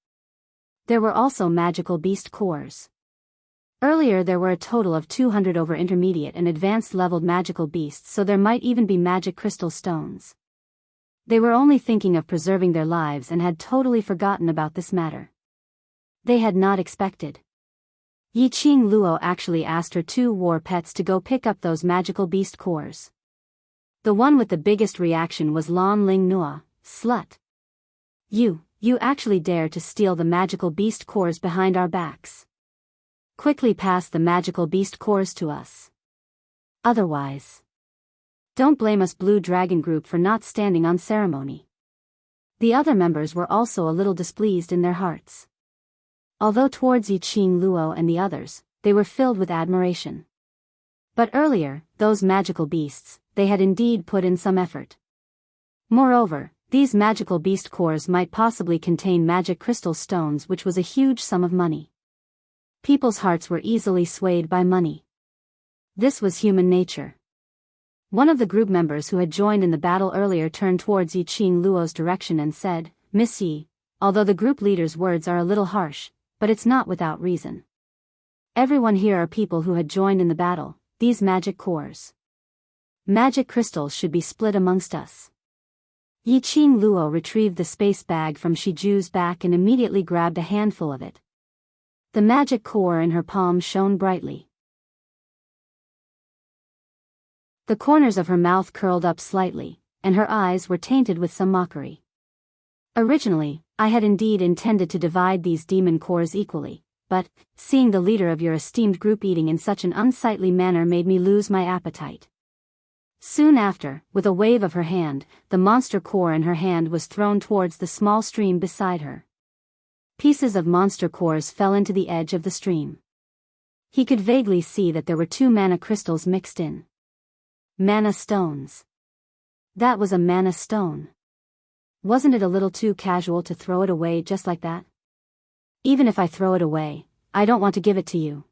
S1: There were also magical beast cores. Earlier there were a total of 200 over intermediate and advanced leveled magical beasts, so there might even be magic crystal stones. They were only thinking of preserving their lives and had totally forgotten about this matter. They had not expected. Yi Qing Luo actually asked her two war pets to go pick up those magical beast cores. The one with the biggest reaction was Lan Ling Nua. Slut. You actually dare to steal the magical beast cores behind our backs. Quickly pass the magical beast cores to us. Otherwise, don't blame us Blue Dragon Group for not standing on ceremony. The other members were also a little displeased in their hearts. Although towards Yi Qing Luo and the others, they were filled with admiration. But earlier, those magical beasts, they had indeed put in some effort. Moreover, these magical beast cores might possibly contain magic crystal stones, which was a huge sum of money. People's hearts were easily swayed by money. This was human nature. One of the group members who had joined in the battle earlier turned towards Yi Qing Luo's direction and said, Miss Yi, although the group leader's words are a little harsh, but it's not without reason. Everyone here are people who had joined in the battle. These magic cores, magic crystals, should be split amongst us. Yi Qing Luo retrieved the space bag from Shiju's back and immediately grabbed a handful of it. The magic core in her palm shone brightly. The corners of her mouth curled up slightly, and her eyes were tainted with some mockery. Originally, I had indeed intended to divide these demon cores equally, but, seeing the leader of your esteemed group eating in such an unsightly manner made me lose my appetite. Soon after, with a wave of her hand, the monster core in her hand was thrown towards the small stream beside her. Pieces of monster cores fell into the edge of the stream. He could vaguely see that there were 2 mana crystals mixed in. Mana stones. That was a mana stone. Wasn't it a little too casual to throw it away just like that? Even if I throw it away, I don't want to give it to you.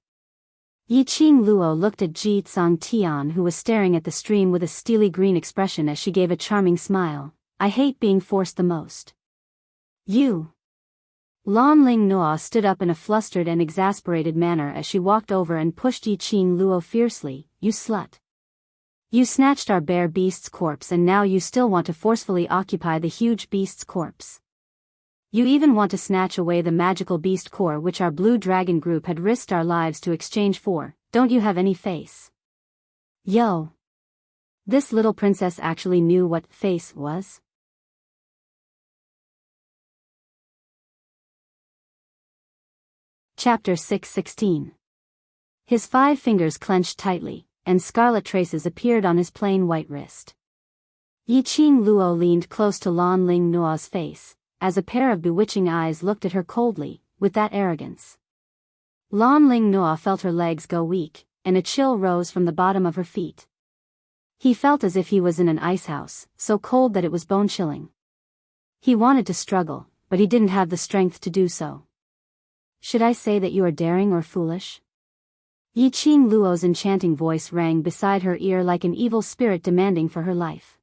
S1: Yi Qing Luo looked at Ji Tian, who was staring at the stream with a steely green expression as she gave a charming smile. I hate being forced the most. You. Lan Ling Nua stood up in a flustered and exasperated manner as she walked over and pushed Yi Qing Luo fiercely. You slut. You snatched our bear beast's corpse and now you still want to forcefully occupy the huge beast's corpse. You even want to snatch away the magical beast core which our blue dragon group had risked our lives to exchange for. Don't you have any face? Yo. This little princess actually knew what face was? Chapter 6:16. His 5 fingers clenched tightly, and scarlet traces appeared on his plain white wrist. Yiqing Luo leaned close to Lan Ling Nuo's face, as a pair of bewitching eyes looked at her coldly, with that arrogance. Lan Ling Nuo felt her legs go weak, and a chill rose from the bottom of her feet. He felt as if he was in an icehouse, so cold that it was bone-chilling. He wanted to struggle, but he didn't have the strength to do so. Should I say that you are daring or foolish? Yiqing Luo's enchanting voice rang beside her ear like an evil spirit demanding for her life.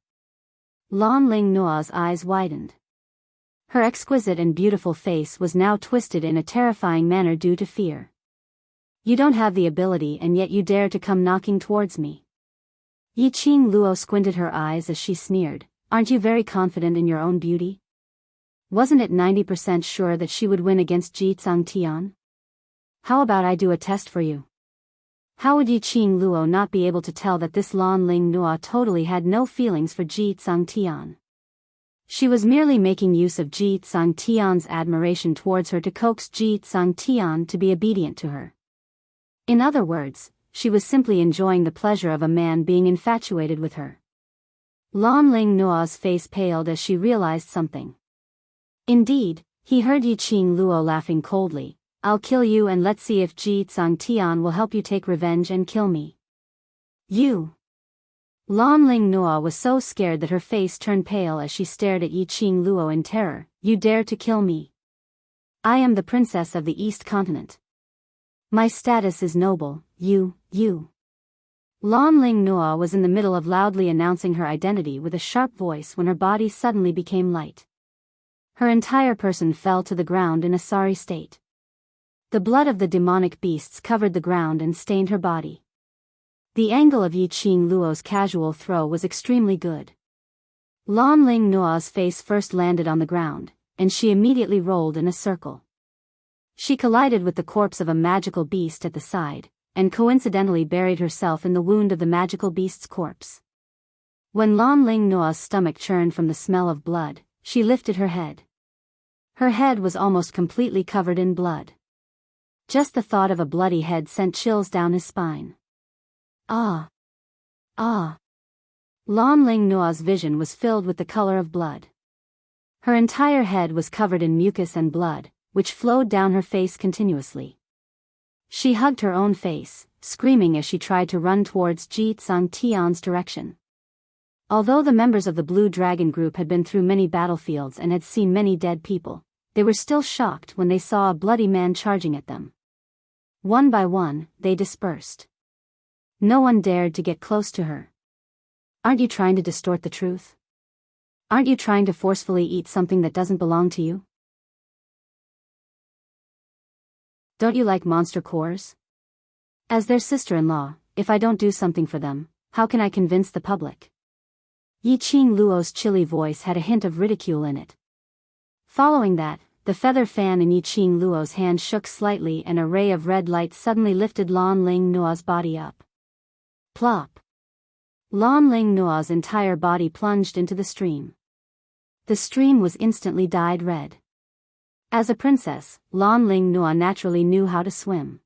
S1: Lan Ling Nuo's eyes widened. Her exquisite and beautiful face was now twisted in a terrifying manner due to fear. You don't have the ability and yet you dare to come knocking towards me. Yiqing Luo squinted her eyes as she sneered. Aren't you very confident in your own beauty? Wasn't it 90% sure that she would win against Ji Tian? How about I do a test for you? How would Yiqing Luo not be able to tell that this Lan Ling Nuo totally had no feelings for Ji Tian? She was merely making use of Ji Tian's admiration towards her to coax Ji Tian to be obedient to her. In other words, she was simply enjoying the pleasure of a man being infatuated with her. Lan Ling Nuo's face paled as she realized something. Indeed, he heard Yiqing Luo laughing coldly. I'll kill you and let's see if Ji Tian will help you take revenge and kill me. You. Lan Ling Nuo was so scared that her face turned pale as she stared at Yiqing Luo in terror. You dare to kill me? I am the princess of the East Continent. My status is noble. You. Lan Ling Nuo was in the middle of loudly announcing her identity with a sharp voice when her body suddenly became light. Her entire person fell to the ground in a sorry state. The blood of the demonic beasts covered the ground and stained her body. The angle of Yiqing Luo's casual throw was extremely good. Lan Ling Nuo's face first landed on the ground, and she immediately rolled in a circle. She collided with the corpse of a magical beast at the side, and coincidentally buried herself in the wound of the magical beast's corpse. When Lan Ling Nuo's stomach churned from the smell of blood, she lifted her head. Her head was almost completely covered in blood. Just the thought of a bloody head sent chills down his spine. Ah! Lan Ling Nuo's vision was filled with the color of blood. Her entire head was covered in mucus and blood, which flowed down her face continuously. She hugged her own face, screaming as she tried to run towards Ji Tian's direction. Although the members of the Blue Dragon group had been through many battlefields and had seen many dead people, they were still shocked when they saw a bloody man charging at them. One by one, they dispersed. No one dared to get close to her. Aren't you trying to distort the truth? Aren't you trying to forcefully eat something that doesn't belong to you? Don't you like monster cores? As their sister-in-law, if I don't do something for them, how can I convince the public? Yiqing Luo's chilly voice had a hint of ridicule in it. Following that, the feather fan in Yiqing Luo's hand shook slightly and a ray of red light suddenly lifted Lan Ling Nuo's body up. Plop! Lan Ling Nuo's entire body plunged into the stream. The stream was instantly dyed red. As a princess, Lan Ling Nuo naturally knew how to swim.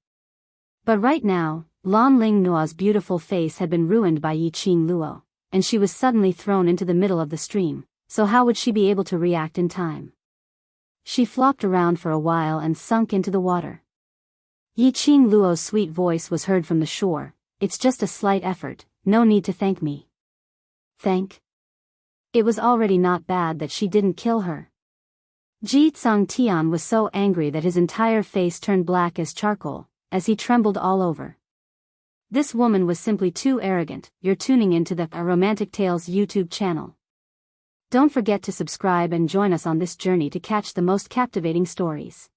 S1: But right now, Lan Ling Nuo's beautiful face had been ruined by Yiqing Luo, and she was suddenly thrown into the middle of the stream, so how would she be able to react in time? She flopped around for a while and sunk into the water. Yiqing Luo's sweet voice was heard from the shore. It's just a slight effort, no need to thank me. Thank? It was already not bad that she didn't kill her. Ji Tian was so angry that his entire face turned black as charcoal, as he trembled all over. This woman was simply too arrogant. You're tuning into the Romantic Tales YouTube channel. Don't forget to subscribe and join us on this journey to catch the most captivating stories.